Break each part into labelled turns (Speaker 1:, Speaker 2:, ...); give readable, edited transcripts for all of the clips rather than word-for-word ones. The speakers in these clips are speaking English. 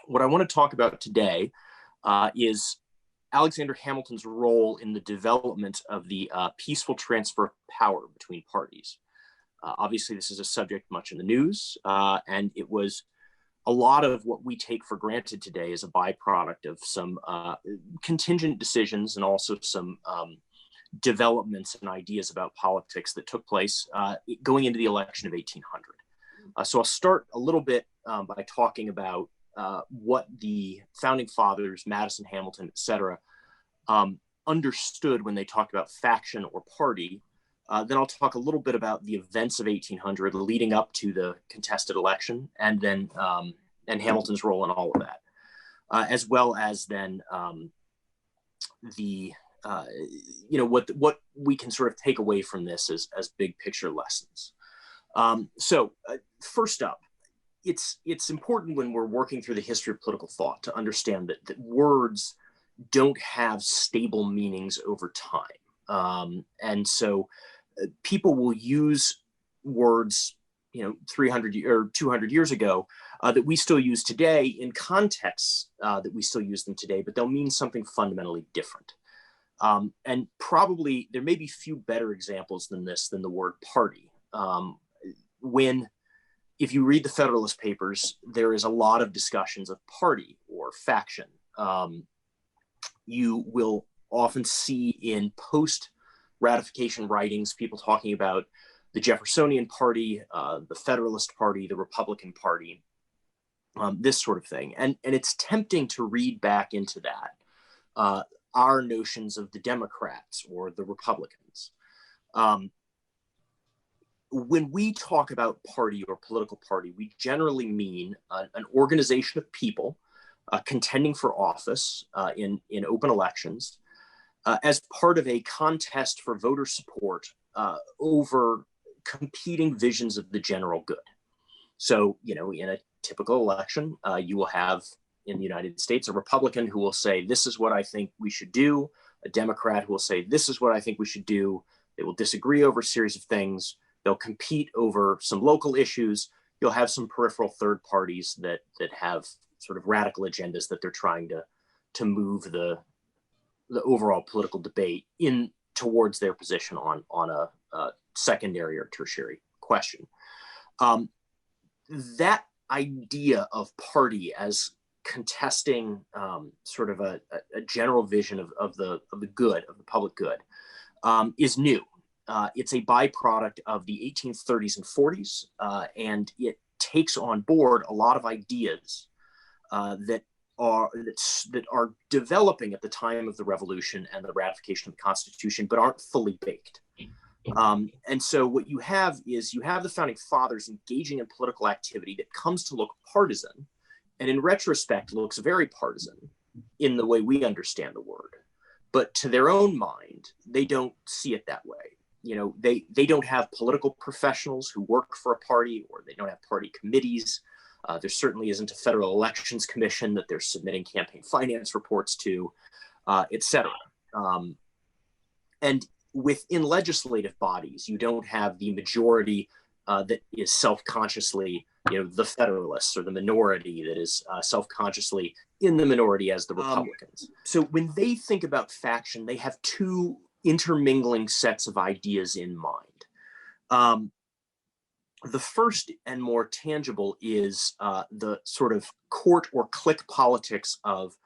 Speaker 1: What I want to talk about today is Alexander Hamilton's role in the development of the peaceful transfer of power between parties. Obviously, this is a subject much in the news, and it was a lot of what we take for granted today is a byproduct of some contingent decisions and also some developments and ideas about politics that took place going into the election of 1800. So I'll start a little bit by talking about what the founding fathers, Madison, Hamilton, et cetera, understood when they talked about faction or party. Then I'll talk a little bit about the events of 1800 leading up to the contested election, and then and Hamilton's role in all of that, as well as then the what we can sort of take away from this as big picture lessons. So first up, it's important when we're working through the history of political thought to understand that words don't have stable meanings over time. And so people will use words, 300 or 200 years ago that we still use today in contexts that we still use them today, but they'll mean something fundamentally different. And probably there may be few better examples than the word party. If you read the Federalist Papers, there is a lot of discussions of party or faction. You will often see in post-ratification writings people talking about the Jeffersonian Party, the Federalist Party, the Republican Party, this sort of thing. And it's tempting to read back into that our notions of the Democrats or the Republicans. When we talk about party or political party, we generally mean an organization of people contending for office in open elections as part of a contest for voter support over competing visions of the general good. So, in a typical election, you will have in the United States a Republican who will say, this is what I think we should do, a Democrat who will say, this is what I think we should do. They will disagree over a series of things. They'll compete over some local issues. You'll have some peripheral third parties that have sort of radical agendas that they're trying to move the overall political debate in towards their position on a secondary or tertiary question. That idea of party as contesting sort of a general vision of the good, of the public good, is new. It's a byproduct of the 1830s and 40s, and it takes on board a lot of ideas that are developing at the time of the Revolution and the ratification of the Constitution, but aren't fully baked. And so what you have is the founding fathers engaging in political activity that comes to look partisan, and in retrospect looks very partisan in the way we understand the word. But to their own mind, they don't see it that way. They don't have political professionals who work for a party, or they don't have party committees. There certainly isn't a Federal Elections Commission that they're submitting campaign finance reports to, et cetera. And within legislative bodies, you don't have the majority that is self-consciously, the Federalists, or the minority that is self-consciously in the minority as the Republicans. So when they think about faction, they have two intermingling sets of ideas in mind. The first and more tangible is the sort of court or clique politics of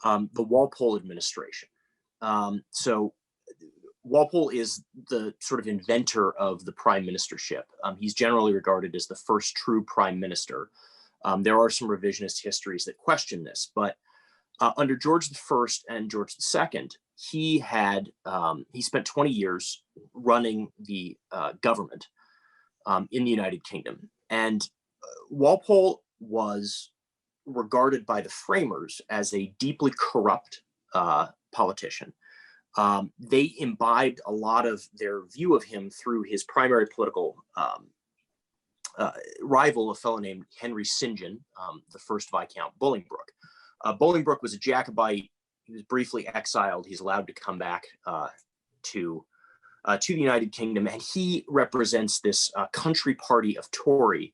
Speaker 1: the Walpole administration. So Walpole is the sort of inventor of the prime ministership. He's generally regarded as the first true prime minister. There are some revisionist histories that question this, but under George I and George II, he spent 20 years running the government in the United Kingdom. And Walpole was regarded by the framers as a deeply corrupt politician. They imbibed a lot of their view of him through his primary political rival, a fellow named Henry St. John, the first Viscount Bolingbroke. Bolingbroke was a Jacobite. He was briefly exiled. He's allowed to come back to the United Kingdom, and he represents this country party of Tory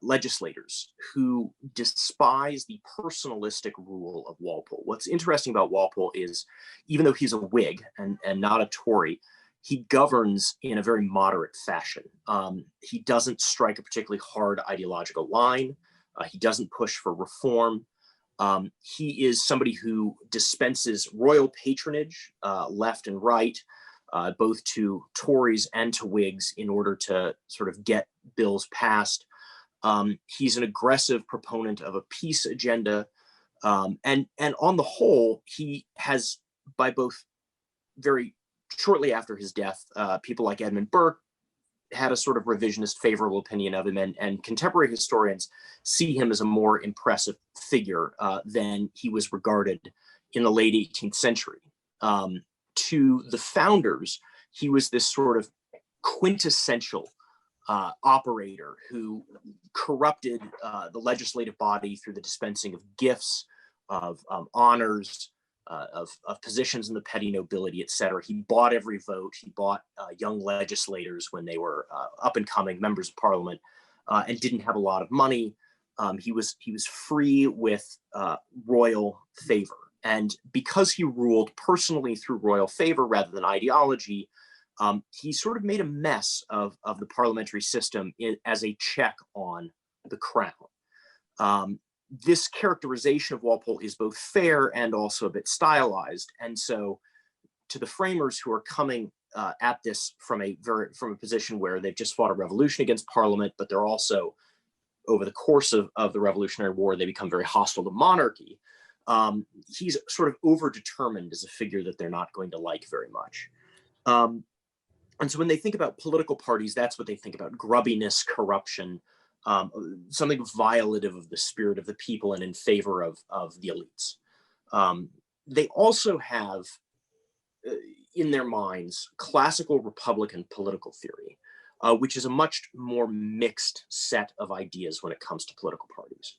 Speaker 1: legislators who despise the personalistic rule of Walpole. What's interesting about Walpole is, even though he's a Whig and not a Tory, he governs in a very moderate fashion. He doesn't strike a particularly hard ideological line. He doesn't push for reform. He is somebody who dispenses royal patronage left and right, both to Tories and to Whigs, in order to sort of get bills passed. He's an aggressive proponent of a peace agenda. And on the whole, he has, by both very shortly after his death, people like Edmund Burke had a sort of revisionist favorable opinion of him, and contemporary historians see him as a more impressive figure than he was regarded in the late 18th century. To the founders, he was this sort of quintessential operator who corrupted the legislative body through the dispensing of gifts, of honors, of positions in the petty nobility, et cetera. He bought every vote. He bought young legislators when they were up and coming members of parliament, and didn't have a lot of money. He was free with royal favor. And because he ruled personally through royal favor rather than ideology, he sort of made a mess of the parliamentary system as a check on the crown. This characterization of Walpole is both fair and also a bit stylized. And so to the framers who are coming at this from a position where they've just fought a revolution against Parliament, but they're also, over the course of the Revolutionary War, they become very hostile to monarchy. He's sort of overdetermined as a figure that they're not going to like very much. And so when they think about political parties, that's what they think about: grubbiness, corruption, something violative of the spirit of the people and in favor of the elites. They also have in their minds classical Republican political theory, which is a much more mixed set of ideas when it comes to political parties.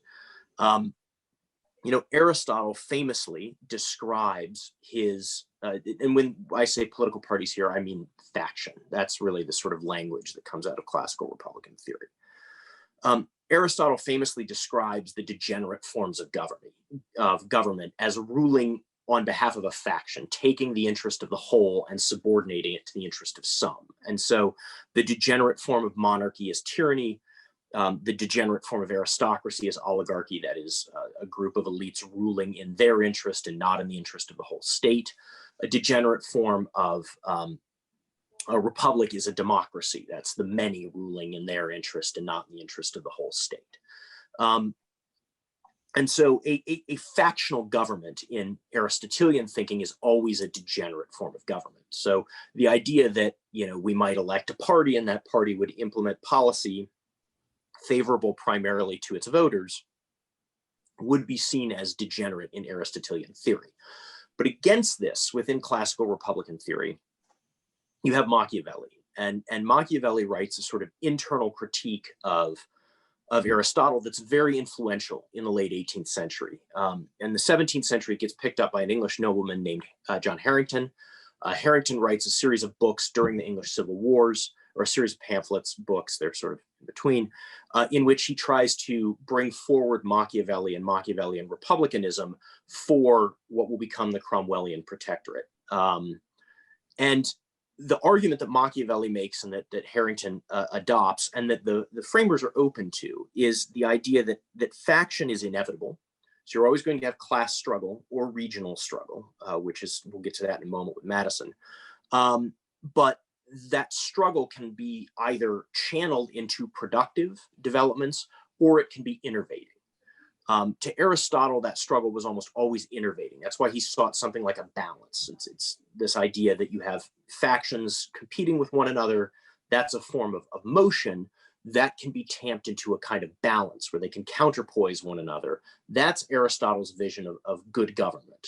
Speaker 1: Aristotle famously describes his, and when I say political parties here, I mean faction. That's really the sort of language that comes out of classical Republican theory. Aristotle famously describes the degenerate forms of government as ruling on behalf of a faction, taking the interest of the whole and subordinating it to the interest of some. And so the degenerate form of monarchy is tyranny. The degenerate form of aristocracy is oligarchy, that is a group of elites ruling in their interest and not in the interest of the whole state. A degenerate form of a republic is a democracy. That's the many ruling in their interest and not in the interest of the whole state. And so a factional government in Aristotelian thinking is always a degenerate form of government. So the idea that, we might elect a party and that party would implement policy favorable primarily to its voters would be seen as degenerate in Aristotelian theory. But against this, within classical Republican theory, you have Machiavelli. And Machiavelli writes a sort of internal critique of Aristotle that's very influential in the late 18th century. In the 17th century, it gets picked up by an English nobleman named John Harrington. Harrington writes a series of books during the English Civil Wars, or a series of pamphlets, books, they're sort of in between, in which he tries to bring forward Machiavelli and Machiavellian republicanism for what will become the Cromwellian protectorate. And the argument that Machiavelli makes and that Harrington adopts, and that the framers are open to, is the idea that faction is inevitable. So you're always going to have class struggle or regional struggle, which is, we'll get to that in a moment with Madison. But that struggle can be either channeled into productive developments or it can be innervating. To Aristotle, that struggle was almost always innervating. That's why he sought something like a balance. It's this idea that you have factions competing with one another. That's a form of motion that can be tamped into a kind of balance where they can counterpoise one another. That's Aristotle's vision of good government.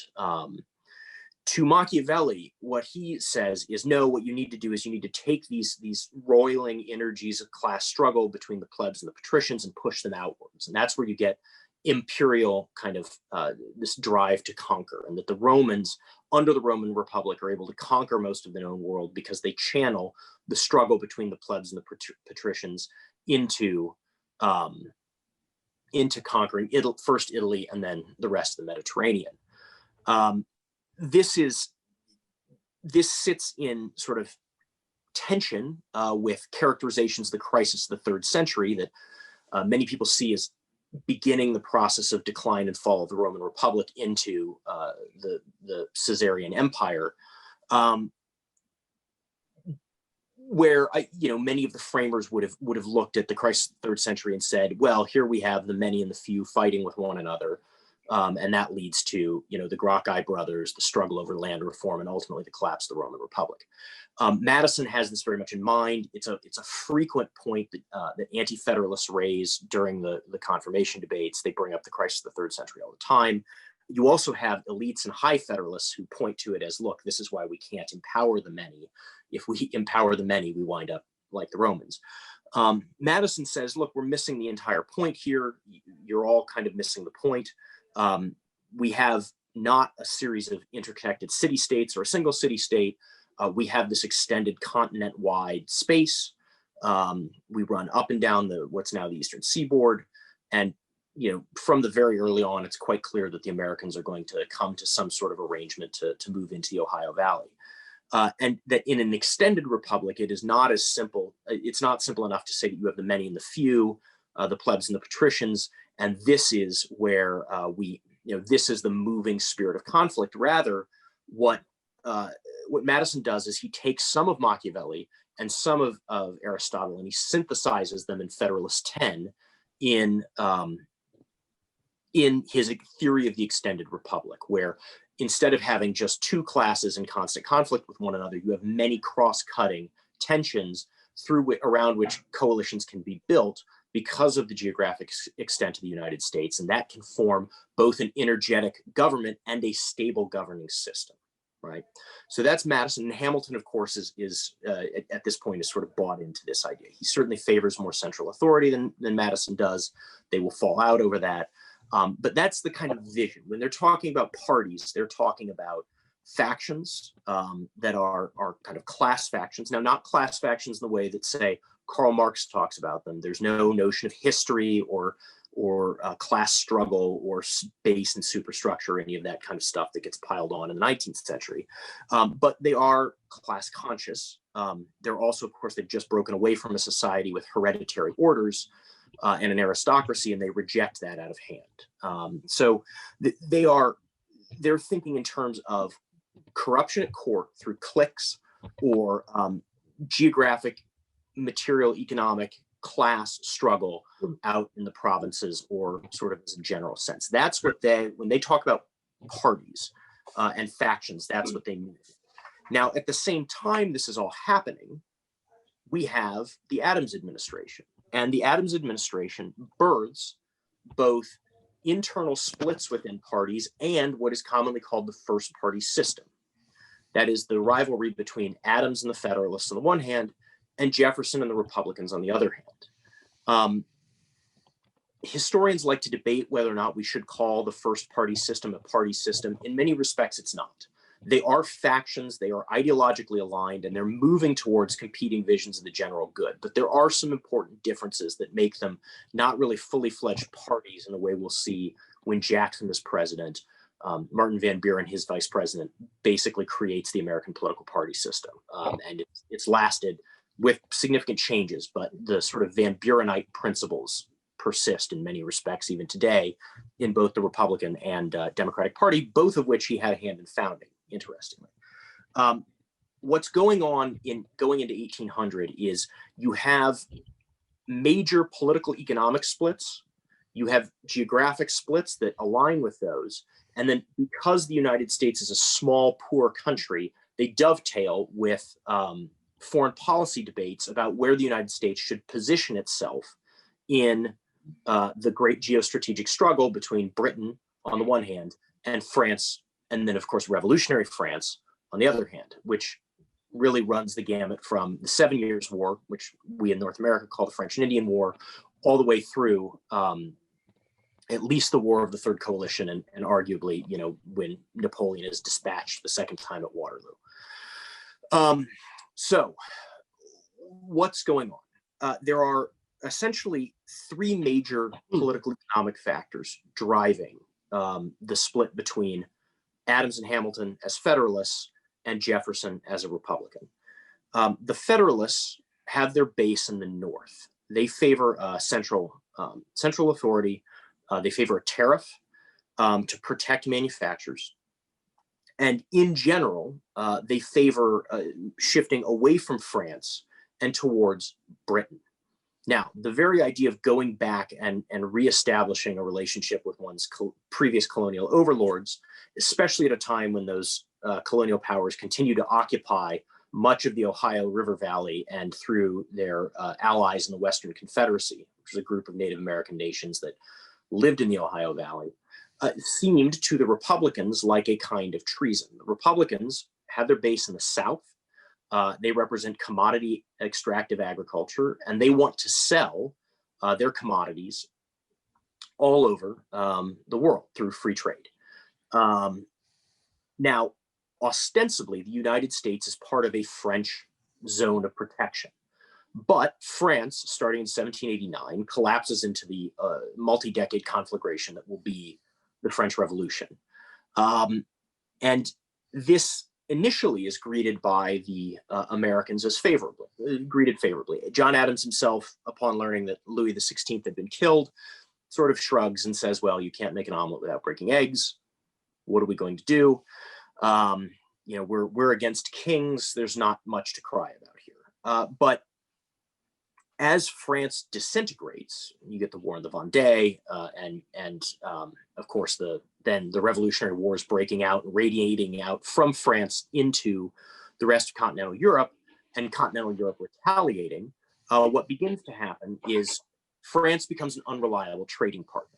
Speaker 1: To Machiavelli, what he says is, no, what you need to do is you need to take these roiling energies of class struggle between the plebs and the patricians and push them outwards. And that's where you get imperial kind of this drive to conquer, and that the Romans under the Roman Republic are able to conquer most of the known world because they channel the struggle between the plebs and the patricians into into conquering first Italy and then the rest of the Mediterranean. This sits in sort of tension with characterizations of the crisis of the third century that many people see as beginning the process of decline and fall of the Roman Republic into the Caesarian Empire, where many of the framers would have looked at the crisis of the third century and said, well, here we have the many and the few fighting with one another, and that leads to the Gracchi brothers, the struggle over land reform, and ultimately the collapse of the Roman Republic. Madison has this very much in mind. It's a frequent point that anti-federalists raise during the Confirmation debates. They bring up the crisis of the third century all the time. You also have elites and high federalists who point to it as, look, this is why we can't empower the many. If we empower the many, we wind up like the Romans. Madison says, look, we're missing the entire point here. You're all kind of missing the point. We have not a series of interconnected city-states or a single city-state. We have this extended continent-wide space. We run up and down what's now the Eastern Seaboard. And from the very early on, it's quite clear that the Americans are going to come to some sort of arrangement to move into the Ohio Valley. And that in an extended republic, it is not as simple. It's not simple enough to say that you have the many and the few, the plebs and the patricians. And this is where this is the moving spirit of conflict. Rather, what Madison does is he takes some of Machiavelli and some of Aristotle, and he synthesizes them in Federalist 10 in his theory of the extended republic, where instead of having just two classes in constant conflict with one another, you have many cross-cutting tensions around which coalitions can be built because of the geographic extent of the United States, and that can form both an energetic government and a stable governing system, right? So that's Madison. And Hamilton, of course, is at this point is sort of bought into this idea. He certainly favors more central authority than Madison does. They will fall out over that. But that's the kind of vision. When they're talking about parties, they're talking about factions that are kind of class factions. Now, not class factions in the way that, say, Karl Marx talks about them. There's no notion of history or class struggle or base and superstructure, or any of that kind of stuff that gets piled on in the 19th century. But they are class conscious. They're also, of course, they've just broken away from a society with hereditary orders and an aristocracy, and they reject that out of hand. So they're thinking in terms of corruption at court through cliques or geographic, material, economic, class struggle out in the provinces, or sort of as a general sense. That's what when they talk about parties and factions, that's what they mean. Now, at the same time this is all happening, we have the Adams administration. And the Adams administration births both internal splits within parties and what is commonly called the first party system. That is the rivalry between Adams and the Federalists on the one hand, and Jefferson and the Republicans on the other hand. Historians like to debate whether or not we should call the first party system a party system. In many respects, it's not. They are factions, they are ideologically aligned, and they're moving towards competing visions of the general good. But there are some important differences that make them not really fully fledged parties in the way we'll see when Jackson was president. Martin Van Buren, his vice president, basically creates the American political party system. And it's lasted with significant changes, but the sort of Van Burenite principles persist in many respects even today in both the Republican and Democratic Party, both of which he had a hand in founding, interestingly. What's going on going into 1800 is you have major political economic splits, you have geographic splits that align with those, and then because the United States is a small, poor country, they dovetail with foreign policy debates about where the United States should position itself in the great geostrategic struggle between Britain on the one hand and France, and then of course revolutionary France on the other hand, which really runs the gamut from the 7 Years' War, which we in North America call the French and Indian War, all the way through at least the War of the Third Coalition, and arguably, when Napoleon is dispatched the second time at Waterloo. So what's going on? There are essentially three major political economic factors driving the split between Adams and Hamilton as Federalists and Jefferson as a Republican. The Federalists have their base in the North. They favor central authority. They favor a tariff to protect manufacturers. And in general, they favor shifting away from France and towards Britain. Now, the very idea of going back and reestablishing a relationship with one's previous colonial overlords, especially at a time when those colonial powers continue to occupy much of the Ohio River Valley and through their allies in the Western Confederacy, which was a group of Native American nations that lived in the Ohio Valley, seemed to the Republicans like a kind of treason. The Republicans had their base in the South. They represent commodity extractive agriculture, and they want to sell their commodities all over the world through free trade. Now, ostensibly, the United States is part of a French zone of protection. But France, starting in 1789, collapses into the multi-decade conflagration that will be the French Revolution. And this initially is greeted by the Americans as greeted favorably. John Adams himself, upon learning that Louis XVI had been killed, sort of shrugs and says, well, you can't make an omelet without breaking eggs. What are we going to do? We're against kings. There's not much to cry about here. But as France disintegrates, you get the War in the Vendée, and of course then the Revolutionary Wars breaking out, radiating out from France into the rest of continental Europe, and continental Europe retaliating. What begins to happen is France becomes an unreliable trading partner.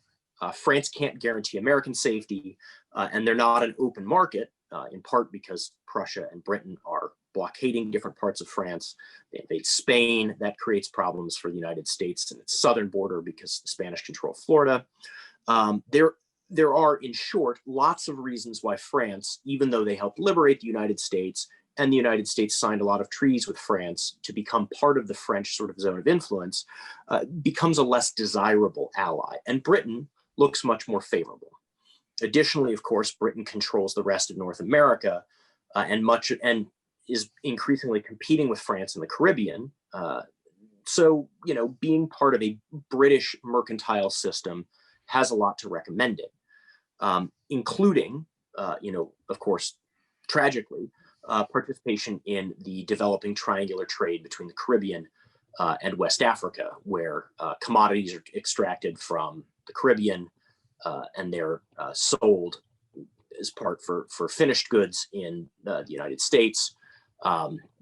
Speaker 1: France can't guarantee American safety, and they're not an open market, in part because Prussia and Britain are blockading different parts of France. They invade Spain. That creates problems for the United States and its southern border because the Spanish control Florida. There are, in short, lots of reasons why France, even though they helped liberate the United States, and the United States signed a lot of treaties with France to become part of the French sort of zone of influence, becomes a less desirable ally. And Britain looks much more favorable. Additionally, of course, Britain controls the rest of North America, and is increasingly competing with France in the Caribbean. So, being part of a British mercantile system has a lot to recommend it, including, of course, tragically, participation in the developing triangular trade between the Caribbean and West Africa, where commodities are extracted from the Caribbean and they're sold as part for finished goods in the United States.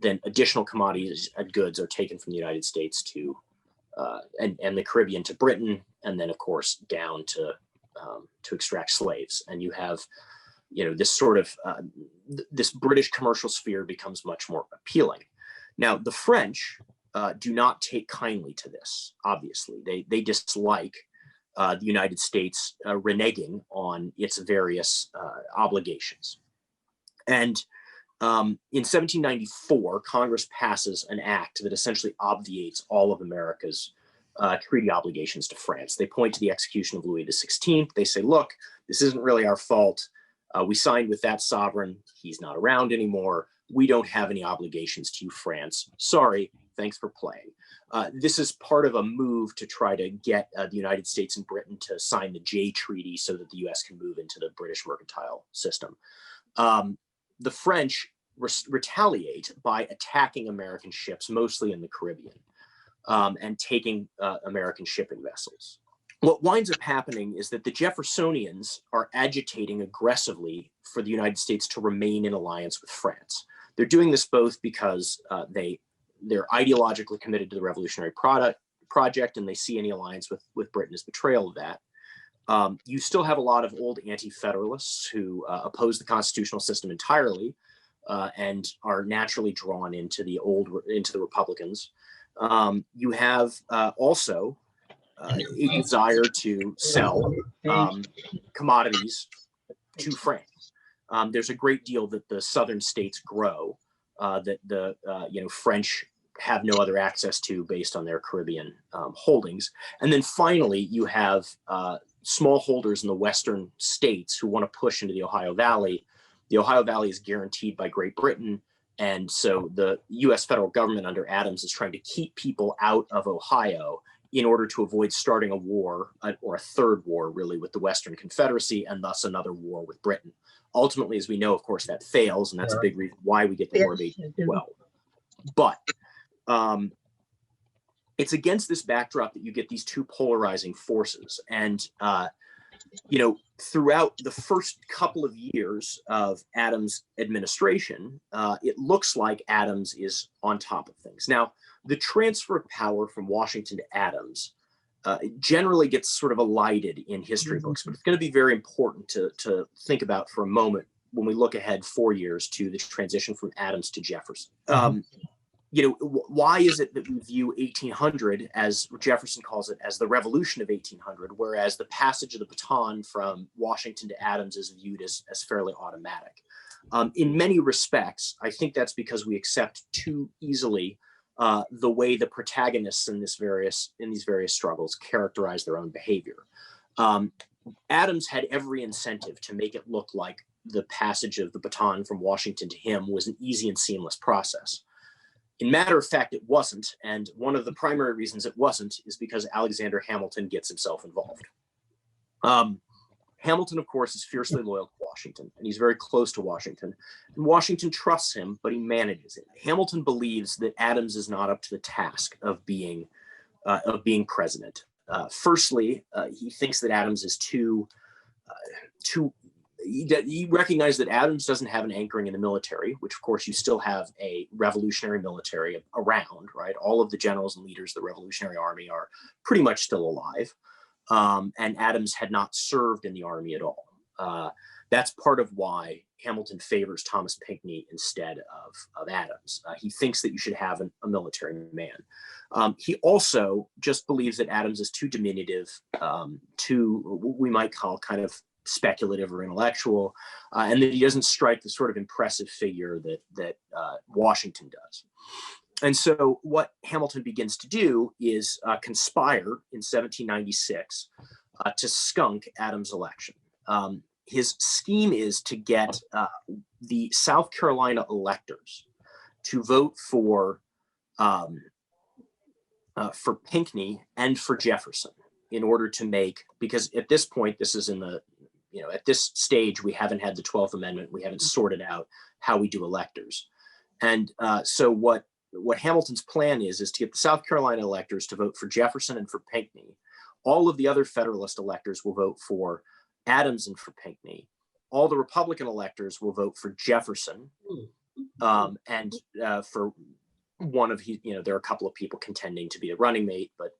Speaker 1: Then additional commodities and goods are taken from the United States to and the Caribbean to Britain, and then of course down to extract slaves. And you have, this sort of this British commercial sphere becomes much more appealing. Now, the French do not take kindly to this. Obviously, they dislike the United States reneging on its various obligations. And in 1794, Congress passes an act that essentially obviates all of America's treaty obligations to France. They point to the execution of Louis XVI. They say, look, this isn't really our fault. We signed with that sovereign. He's not around anymore. We don't have any obligations to you, France. Sorry, thanks for playing. This is part of a move to try to get the United States and Britain to sign the Jay Treaty so that the US can move into the British mercantile system. The French retaliate by attacking American ships, mostly in the Caribbean, and taking American shipping vessels. What winds up happening is that the Jeffersonians are agitating aggressively for the United States to remain in alliance with France. They're doing this both because they're ideologically committed to the Revolutionary Project, and they see any alliance with Britain as betrayal of that. You still have a lot of old anti-federalists who oppose the constitutional system entirely and are naturally drawn into the Republicans. You have also a desire to sell commodities to France. There's a great deal that the southern states grow that the French have no other access to based on their Caribbean holdings. And then finally, you have smallholders in the western states who want to push into the Ohio Valley. The Ohio Valley is guaranteed by Great Britain. And so the US federal government under Adams is trying to keep people out of Ohio in order to avoid starting a war, or a third war really, with the Western Confederacy, and thus another war with Britain. Ultimately, as we know, of course, that fails, and that's a big reason why we get the War of 1812. But it's against this backdrop that you get these two polarizing forces. And, you know, throughout the first couple of years of Adams' administration, it looks like Adams is on top of things. Now, the transfer of power from Washington to Adams generally gets sort of elided in history books, but it's going to be very important to think about for a moment when we look ahead 4 years to the transition from Adams to Jefferson. You know, why is it that we view 1800, as Jefferson calls it, as the revolution of 1800, whereas the passage of the baton from Washington to Adams is viewed as fairly automatic? In many respects, I think that's because we accept too easily the way the protagonists in these various struggles characterize their own behavior. Adams had every incentive to make it look like the passage of the baton from Washington to him was an easy and seamless process. In matter of fact, it wasn't. And one of the primary reasons it wasn't is because Alexander Hamilton gets himself involved. Hamilton, of course, is fiercely loyal to Washington, and he's very close to Washington. And Washington trusts him, but he manages it. Hamilton believes that Adams is not up to the task of being president. Firstly, he thinks that Adams is he recognized that Adams doesn't have an anchoring in the military, which of course you still have a revolutionary military around, right? All of the generals and leaders of the Revolutionary Army are pretty much still alive. And Adams had not served in the army at all. That's part of why Hamilton favors Thomas Pinckney instead of Adams. He thinks that you should have a military man. He also just believes that Adams is too diminutive, too, what we might call kind of speculative or intellectual, and that he doesn't strike the sort of impressive figure that Washington does. And so what Hamilton begins to do is conspire in 1796 to skunk Adams' election. His scheme is to get the South Carolina electors to vote for Pinckney and for Jefferson in order to make, because at this point, this is in the, you know, at this stage, we haven't had the 12th Amendment. We haven't sorted out how we do electors. And so what Hamilton's plan is to get the South Carolina electors to vote for Jefferson and for Pinckney. All of the other Federalist electors will vote for Adams and for Pinckney. All the Republican electors will vote for Jefferson. And for one of, you know, there are a couple of people contending to be a running mate, but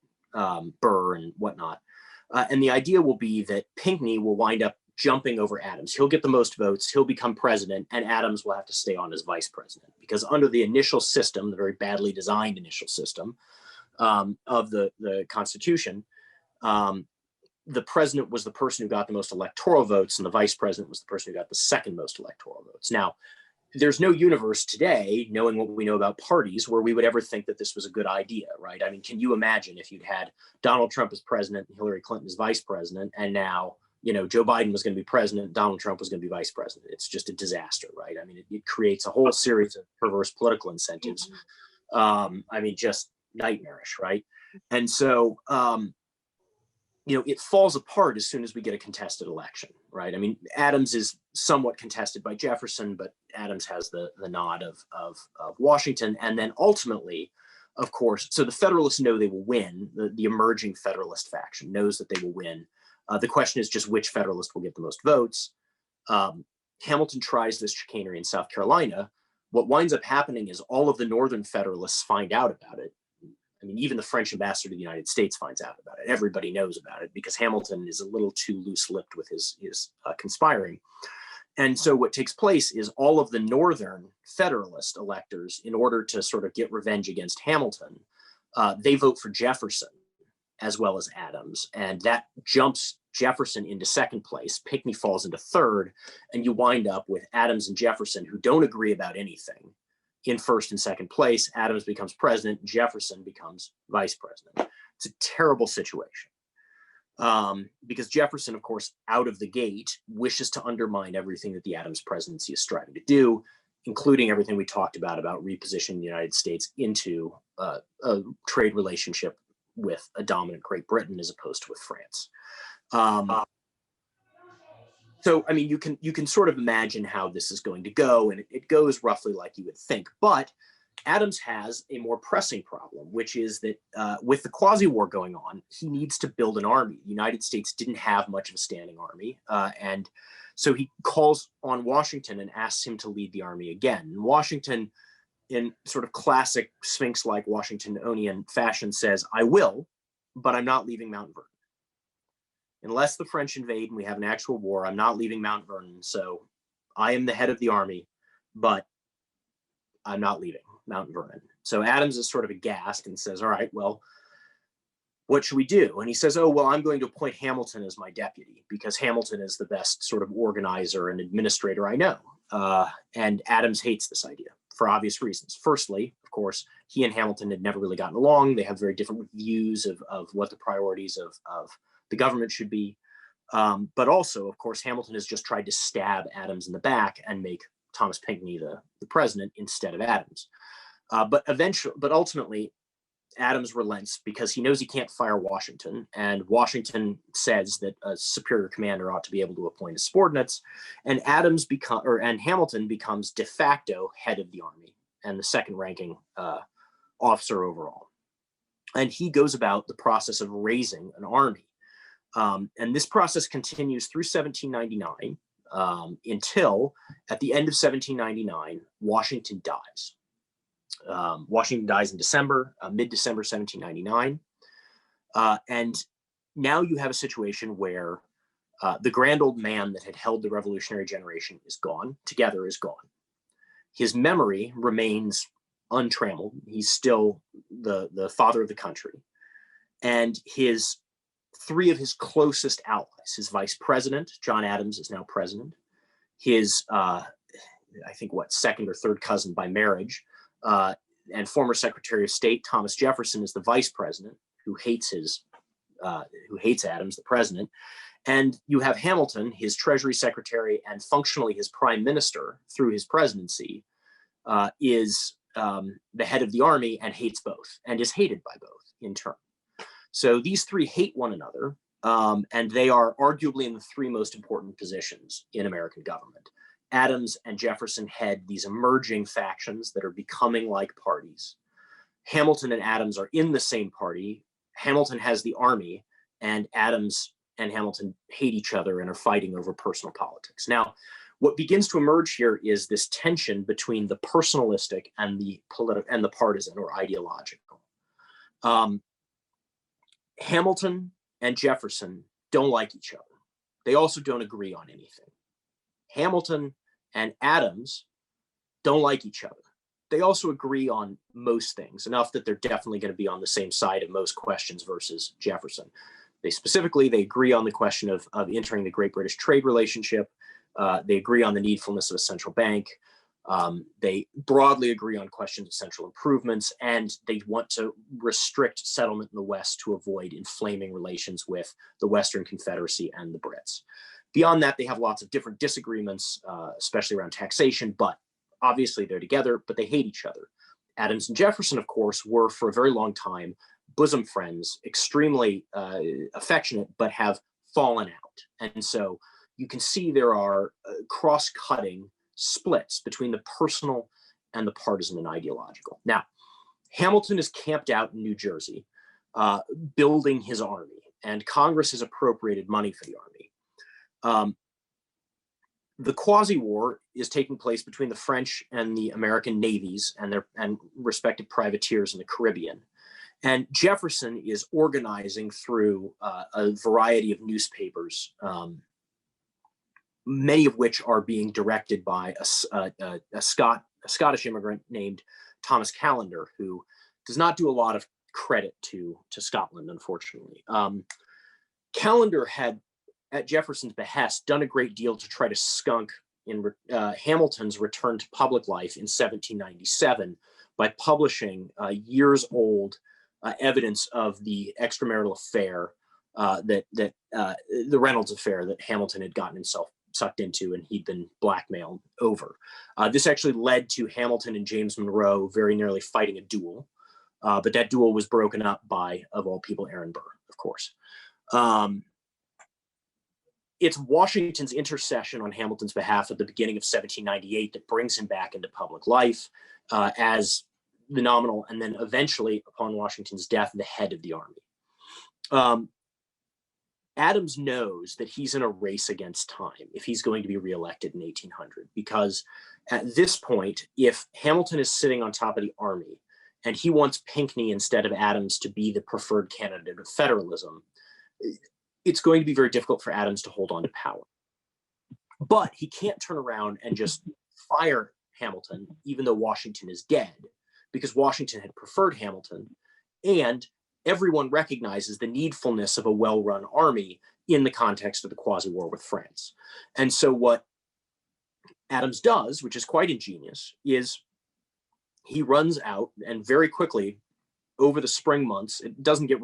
Speaker 1: Burr and whatnot. And the idea will be that Pinckney will wind up jumping over Adams. He'll get the most votes, he'll become president, and Adams will have to stay on as vice president. Because under the initial system, the very badly designed initial system of the Constitution, the president was the person who got the most electoral votes, and the vice president was the person who got the second most electoral votes. Now, there's no universe today, knowing what we know about parties, where we would ever think that this was a good idea, right? I mean, can you imagine if you'd had Donald Trump as president and Hillary Clinton as vice president, and now, you know, Joe Biden was going to be president, Donald Trump was going to be vice president? It's just a disaster, right? I mean, it creates a whole series of perverse political incentives. I mean, just nightmarish, right? And so, you know, it falls apart as soon as we get a contested election, right? I mean, Adams is somewhat contested by Jefferson, but Adams has the nod of Washington. And then ultimately, of course, so the Federalists know they will win. The emerging Federalist faction knows that they will win. The question is just which Federalist will get the most votes. Hamilton tries this chicanery in South Carolina. What winds up happening is all of the Northern Federalists find out about it. I mean, even the French ambassador to the United States finds out about it. Everybody knows about it because Hamilton is a little too loose-lipped with his conspiring. And so what takes place is all of the Northern Federalist electors, in order to sort of get revenge against Hamilton, they vote for Jefferson as well as Adams. And that jumps Jefferson into second place. Pinckney falls into third. And you wind up with Adams and Jefferson, who don't agree about anything, in first and second place. Adams becomes president. Jefferson becomes vice president. It's a terrible situation. Because Jefferson, of course, out of the gate, wishes to undermine everything that the Adams presidency is striving to do, including everything we talked about repositioning the United States into a trade relationship with a dominant Great Britain as opposed to with France. So, I mean, you can sort of imagine how this is going to go, and it goes roughly like you would think. But Adams has a more pressing problem, which is that with the quasi-war going on, he needs to build an army. The United States didn't have much of a standing army, and so he calls on Washington and asks him to lead the army again. And Washington, in sort of classic Sphinx-like Washingtonian fashion, says, "I will, but I'm not leaving Mount Vernon. Unless the French invade and we have an actual war, I'm not leaving Mount Vernon. So I am the head of the army, but I'm not leaving Mount Vernon." So Adams is sort of aghast and says, "All right, well, what should we do?" And he says, "Oh, well, I'm going to appoint Hamilton as my deputy because Hamilton is the best sort of organizer and administrator I know." And Adams hates this idea for obvious reasons. Firstly, of course, he and Hamilton had never really gotten along. They have very different views of what the priorities of the government should be. But also, of course, Hamilton has just tried to stab Adams in the back and make Thomas Pinckney the president instead of Adams. But ultimately, Adams relents because he knows he can't fire Washington, and Washington says that a superior commander ought to be able to appoint his subordinates, and Hamilton becomes de facto head of the army and the second-ranking officer overall. And he goes about the process of raising an army. And this process continues through 1799 until, at the end of 1799, Washington dies. Washington dies in December, mid-December 1799. And now you have a situation where the grand old man that had held the revolutionary generation is gone. His memory remains untrammeled. He's still the father of the country. And three of his closest allies, his vice president, John Adams, is now president. His, I think, second or third cousin by marriage, and former Secretary of State Thomas Jefferson is the vice president, who hates Adams, the president. And you have Hamilton, his Treasury Secretary and functionally his prime minister through his presidency, is the head of the army and hates both and is hated by both in turn. So these three hate one another, and they are arguably in the three most important positions in American government. Adams and Jefferson head these emerging factions that are becoming like parties. Hamilton and Adams are in the same party. Hamilton has the army, and Adams and Hamilton hate each other and are fighting over personal politics. Now, what begins to emerge here is this tension between the personalistic and the partisan or ideological. Hamilton and Jefferson don't like each other. They also don't agree on anything. Hamilton and Adams don't like each other. They also agree on most things, enough that they're definitely going to be on the same side of most questions versus Jefferson. They agree on the question of entering the Great British Trade Relationship. They agree on the needfulness of a central bank. They broadly agree on questions of central improvements, and they want to restrict settlement in the West to avoid inflaming relations with the Western Confederacy and the Brits. Beyond that, they have lots of different disagreements, especially around taxation, but obviously they're together, but they hate each other. Adams and Jefferson, of course, were for a very long time bosom friends, extremely affectionate, but have fallen out. And so you can see there are cross-cutting splits between the personal and the partisan and ideological. Now, Hamilton is camped out in New Jersey, building his army, and Congress has appropriated money for the army. The quasi-war is taking place between the French and the American navies and their respective privateers in the Caribbean. And Jefferson is organizing through a variety of newspapers, many of which are being directed by a Scottish immigrant named Thomas Callender, who does not do a lot of credit to Scotland, unfortunately. Callender had, at Jefferson's behest, done a great deal to try to skunk Hamilton's return to public life in 1797 by publishing years-old evidence of the extramarital affair, the Reynolds affair that Hamilton had gotten himself sucked into and he'd been blackmailed over. This actually led to Hamilton and James Monroe very nearly fighting a duel, but that duel was broken up by, of all people, Aaron Burr, of course. It's Washington's intercession on Hamilton's behalf at the beginning of 1798 that brings him back into public life as the nominal, and then eventually, upon Washington's death, the head of the army. Adams knows that he's in a race against time if he's going to be reelected in 1800, because at this point, if Hamilton is sitting on top of the army and he wants Pinckney instead of Adams to be the preferred candidate of federalism, it's going to be very difficult for Adams to hold on to power. But he can't turn around and just fire Hamilton, even though Washington is dead, because Washington had preferred Hamilton, and everyone recognizes the needfulness of a well-run army in the context of the quasi-war with France. And so what Adams does, which is quite ingenious, is he runs out and very quickly, over the spring months, it doesn't get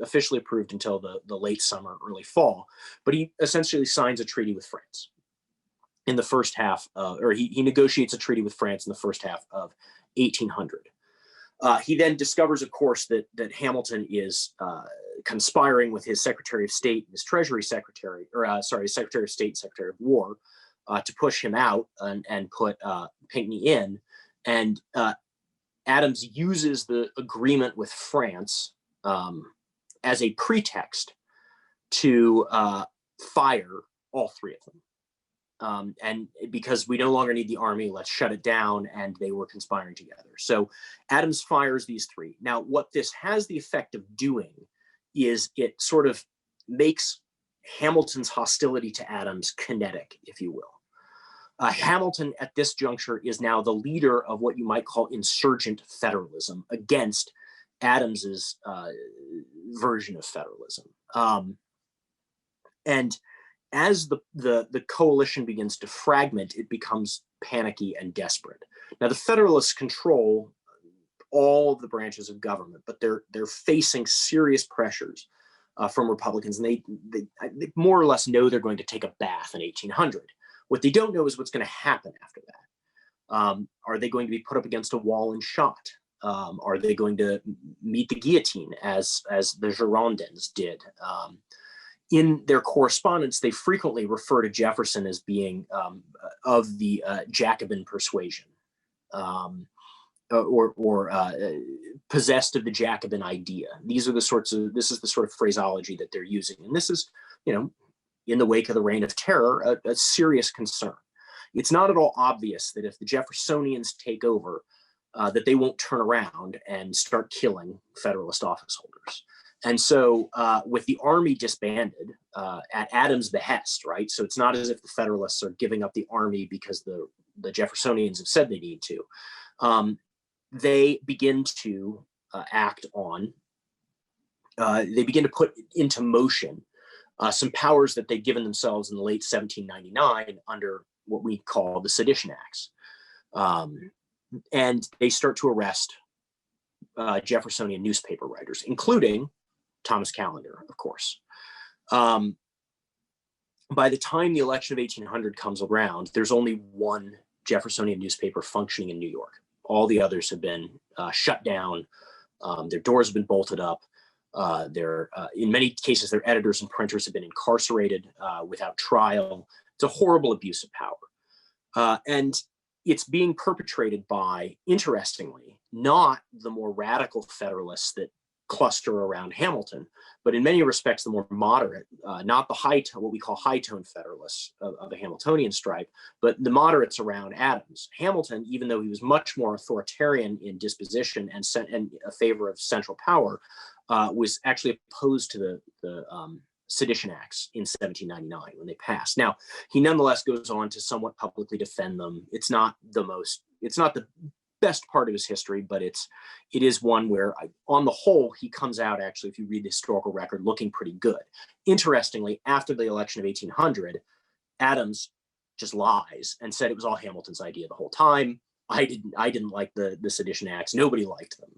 Speaker 1: officially approved until the late summer, early fall, but he essentially signs a treaty with France in the first half, or he negotiates a treaty with France in the first half of 1800. He then discovers, of course, that Hamilton is conspiring with his Secretary of State, his Treasury Secretary, Secretary of State and Secretary of War, to push him out and put Pinckney in. And Adams uses the agreement with France as a pretext to fire all three of them. And because we no longer need the army, let's shut it down. And they were conspiring together. So Adams fires these three. Now, what this has the effect of doing is it sort of makes Hamilton's hostility to Adams kinetic, if you will. Hamilton at this juncture is now the leader of what you might call insurgent federalism against Adams's version of federalism. And as the coalition begins to fragment, it becomes panicky and desperate. Now, the Federalists control all of the branches of government, but they're facing serious pressures from Republicans, and they more or less know they're going to take a bath in 1800. What they don't know is what's going to happen after that. Are they going to be put up against a wall and shot? Are they going to meet the guillotine as the Girondins did? In their correspondence, they frequently refer to Jefferson as being of the Jacobin persuasion, or possessed of the Jacobin idea. This is the sort of phraseology that they're using, and this is, in the wake of the Reign of Terror, a serious concern. It's not at all obvious that if the Jeffersonians take over, that they won't turn around and start killing Federalist office holders. And so with the army disbanded at Adams' behest, right? So it's not as if the Federalists are giving up the army because the Jeffersonians have said they need to. They begin to they begin to put into motion some powers that they'd given themselves in the late 1799 under what we call the Sedition Acts. And they start to arrest Jeffersonian newspaper writers, including Thomas Callender, of course. By the time the election of 1800 comes around, there's only one Jeffersonian newspaper functioning in New York. All the others have been shut down. Their doors have been bolted up. In many cases, their editors and printers have been incarcerated without trial. It's a horrible abuse of power. And it's being perpetrated by, interestingly, not the more radical Federalists that cluster around Hamilton, but in many respects, the more moderate, not the what we call high-tone Federalists of the Hamiltonian stripe, but the moderates around Adams. Hamilton, even though he was much more authoritarian in disposition and a favor of central power, was actually opposed to the Sedition Acts in 1799 when they passed. Now, he nonetheless goes on to somewhat publicly defend them. It's not the best part of his history, but it is one where, on the whole, he comes out, actually, if you read the historical record, looking pretty good. Interestingly, after the election of 1800, Adams just lies and said it was all Hamilton's idea the whole time. I didn't like the Sedition Acts. Nobody liked them.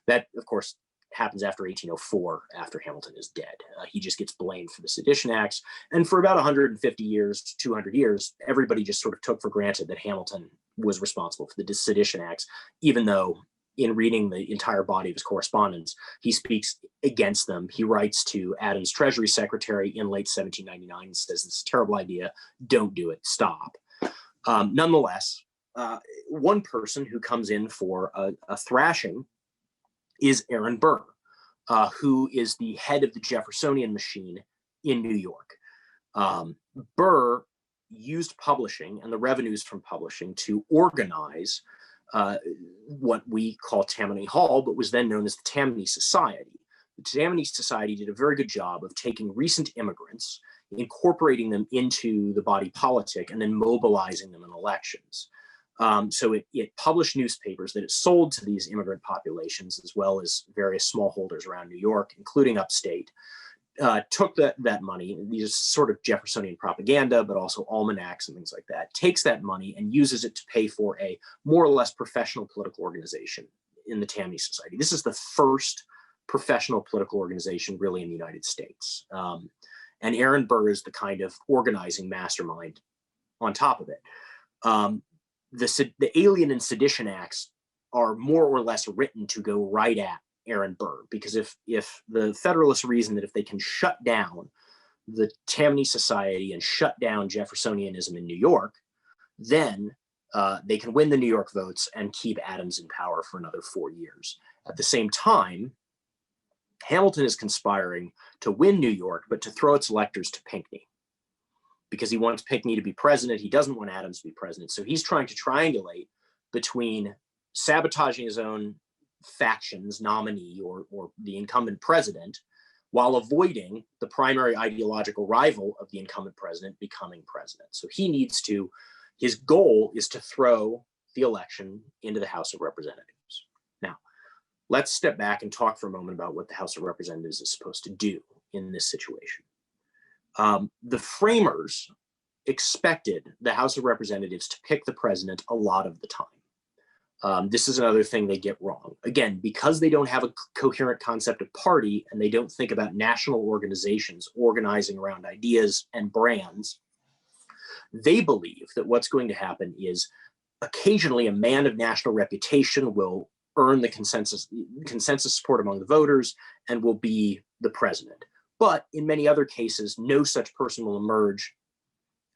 Speaker 1: That, of course, happens after 1804, after Hamilton is dead. He just gets blamed for the Sedition Acts. And for about 150 years, 200 years, everybody just sort of took for granted that Hamilton was responsible for the Sedition Acts, even though in reading the entire body of his correspondence, he speaks against them. He writes to Adams' Treasury Secretary in late 1799 and says, "This is a terrible idea. Don't do it. Stop." Nonetheless, one person who comes in for a thrashing is Aaron Burr, who is the head of the Jeffersonian machine in New York. Burr used publishing and the revenues from publishing to organize what we call Tammany Hall, but was then known as the Tammany Society. The Tammany Society did a very good job of taking recent immigrants, incorporating them into the body politic, and then mobilizing them in elections. So it published newspapers that it sold to these immigrant populations, as well as various smallholders around New York, including upstate. Took that money, these sort of Jeffersonian propaganda, but also almanacs and things like that, takes that money and uses it to pay for a more or less professional political organization in the Tammany Society. This is the first professional political organization really in the United States. And Aaron Burr is the kind of organizing mastermind on top of it. The Alien and Sedition Acts are more or less written to go right at Aaron Burr, because if the Federalists reason that if they can shut down the Tammany Society and shut down Jeffersonianism in New York, then they can win the New York votes and keep Adams in power for another 4 years. At the same time, Hamilton is conspiring to win New York, but to throw its electors to Pinckney, because he wants Pinckney to be president. He doesn't want Adams to be president. So he's trying to triangulate between sabotaging his own faction's nominee or the incumbent president, while avoiding the primary ideological rival of the incumbent president becoming president. So his goal is to throw the election into the House of Representatives. Now, let's step back and talk for a moment about what the House of Representatives is supposed to do in this situation. The framers expected the House of Representatives to pick the president a lot of the time. This is another thing they get wrong. Again, because they don't have a coherent concept of party and they don't think about national organizations organizing around ideas and brands, they believe that what's going to happen is occasionally a man of national reputation will earn the consensus support among the voters and will be the president. But in many other cases, no such person will emerge.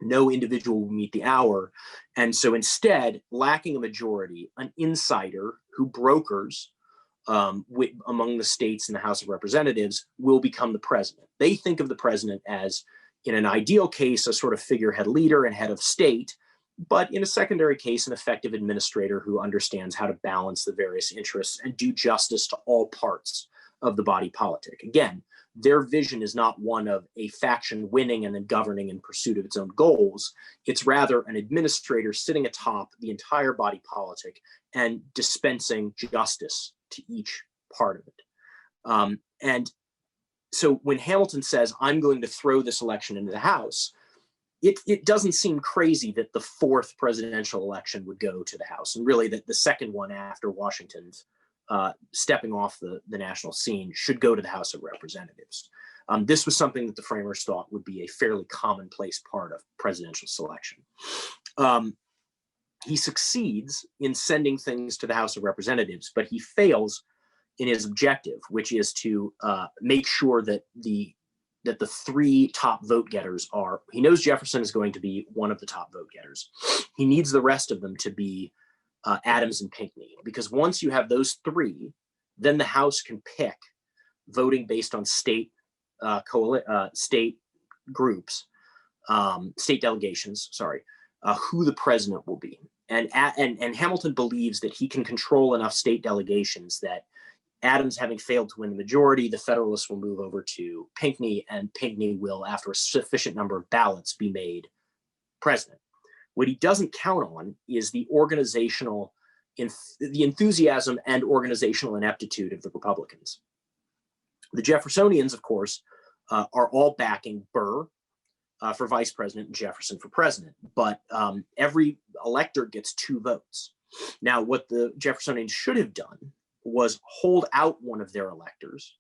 Speaker 1: No individual will meet the hour. And so instead, lacking a majority, an insider who brokers among the states in the House of Representatives will become the president. They think of the president as, in an ideal case, a sort of figurehead leader and head of state, but in a secondary case, an effective administrator who understands how to balance the various interests and do justice to all parts of the body politic. Again, their vision is not one of a faction winning and then governing in pursuit of its own goals. It's rather an administrator sitting atop the entire body politic and dispensing justice to each part of it. And so when Hamilton says, "I'm going to throw this election into the House," it doesn't seem crazy that the fourth presidential election would go to the House, and really that the second one after Washington's stepping off the national scene should go to the House of Representatives. This was something that the framers thought would be a fairly commonplace part of presidential selection. He succeeds in sending things to the House of Representatives, but he fails in his objective, which is to make sure that the three top vote getters are, he knows Jefferson is going to be one of the top vote getters. He needs the rest of them to be Adams and Pinckney, because once you have those three, then the House can pick, voting based on state state groups, state delegations, who the president will be. And Hamilton believes that he can control enough state delegations that Adams, having failed to win the majority, the Federalists will move over to Pinckney, and Pinckney will, after a sufficient number of ballots, be made president. What he doesn't count on is the the enthusiasm and organizational ineptitude of the Republicans. The Jeffersonians, of course, are all backing Burr, for vice president and Jefferson for president. But every elector gets 2 votes. Now, what the Jeffersonians should have done was hold out one of their electors,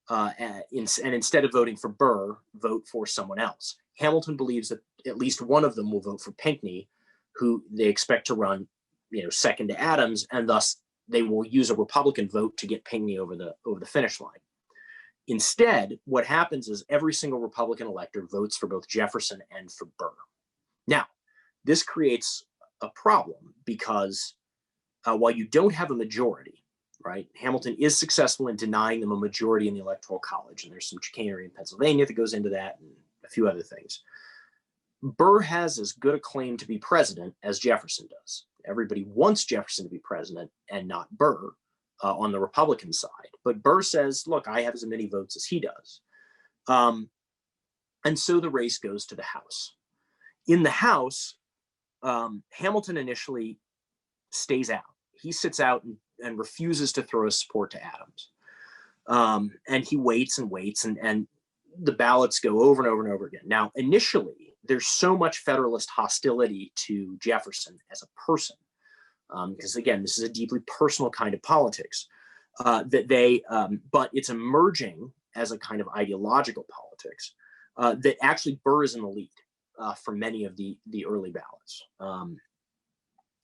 Speaker 1: and instead of voting for Burr, vote for someone else. Hamilton believes that at least one of them will vote for Pinckney, who they expect to run, second to Adams, and thus they will use a Republican vote to get Pinckney over the finish line. Instead, what happens is every single Republican elector votes for both Jefferson and for Burr. Now, this creates a problem because while you don't have a majority, right, Hamilton is successful in denying them a majority in the Electoral College, and there's some chicanery in Pennsylvania that goes into that and a few other things. Burr has as good a claim to be president as Jefferson does. Everybody wants Jefferson to be president and not Burr on the Republican side. But Burr says, look, I have as many votes as he does. And so the race goes to the House. In the House, Hamilton initially stays out. He sits out and refuses to throw his support to Adams. And he waits and waits, and the ballots go over and over and over again. Now, initially, there's so much Federalist hostility to Jefferson as a person, because again, this is a deeply personal kind of politics, but it's emerging as a kind of ideological politics, that actually Burr is in the lead for many of the early ballots.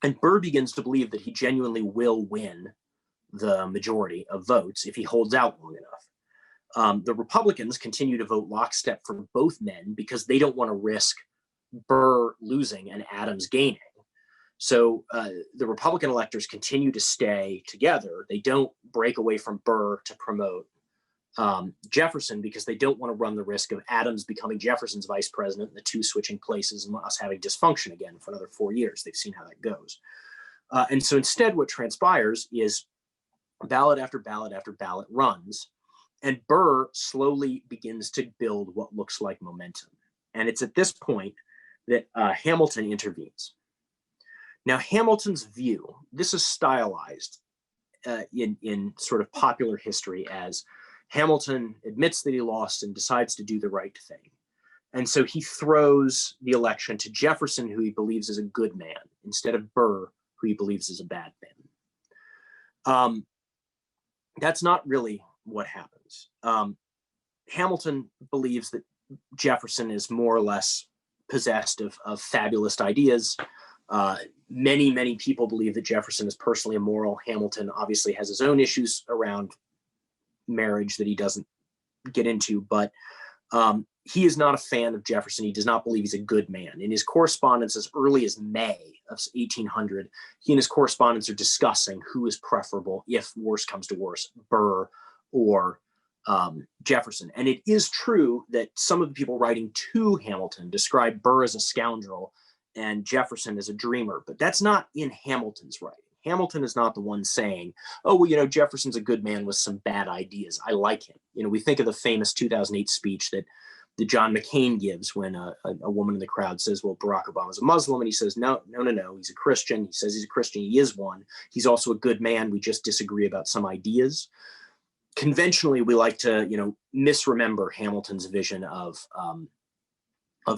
Speaker 1: And Burr begins to believe that he genuinely will win the majority of votes if he holds out long enough. The Republicans continue to vote lockstep for both men because they don't want to risk Burr losing and Adams gaining. So the Republican electors continue to stay together. They don't break away from Burr to promote Jefferson because they don't want to run the risk of Adams becoming Jefferson's vice president and the two switching places and us having dysfunction again for another 4 years. They've seen how that goes. And so instead what transpires is ballot after ballot after ballot runs, and Burr slowly begins to build what looks like momentum. And it's at this point that Hamilton intervenes. Now, Hamilton's view, this is stylized in sort of popular history as Hamilton admits that he lost and decides to do the right thing. And so he throws the election to Jefferson, who he believes is a good man, instead of Burr, who he believes is a bad man. That's not really what happens. Hamilton believes that Jefferson is more or less possessed of fabulous ideas. Many people believe that Jefferson is personally immoral. Hamilton obviously has his own issues around marriage that he doesn't get into, but he is not a fan of Jefferson. He does not believe he's a good man. In his correspondence as early as May of 1800, he and his correspondents are discussing who is preferable if worse comes to worse, Burr or Jefferson. And it is true that some of the people writing to Hamilton describe Burr as a scoundrel and Jefferson as a dreamer, but that's not in Hamilton's writing. Hamilton is not the one saying, oh, well, Jefferson's a good man with some bad ideas. I like him. We think of the famous 2008 speech that John McCain gives when a woman in the crowd says, well, Barack Obama's a Muslim. And he says, no, he's a Christian. He says he's a Christian. He is one. He's also a good man. We just disagree about some ideas. Conventionally, we like to, misremember Hamilton's vision of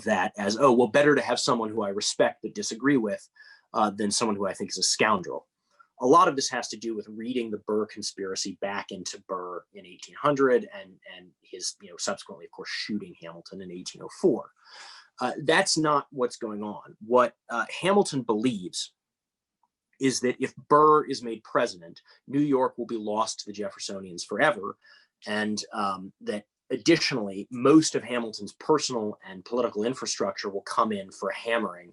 Speaker 1: that as, oh, well, better to have someone who I respect but disagree with than someone who I think is a scoundrel. A lot of this has to do with reading the Burr conspiracy back into Burr in 1800 and his, subsequently, of course, shooting Hamilton in 1804. That's not what's going on. What Hamilton believes is that if Burr is made president, New York will be lost to the Jeffersonians forever, and that additionally, most of Hamilton's personal and political infrastructure will come in for a hammering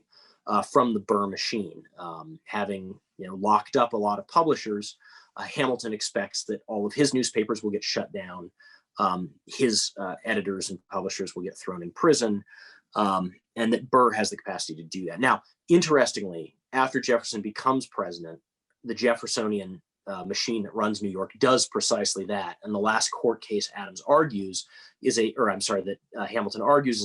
Speaker 1: from the Burr machine. Having locked up a lot of publishers, Hamilton expects that all of his newspapers will get shut down. His editors and publishers will get thrown in prison, and that Burr has the capacity to do that. Now, interestingly, after Jefferson becomes president, the Jeffersonian machine that runs New York does precisely that. And the last court case Hamilton argues is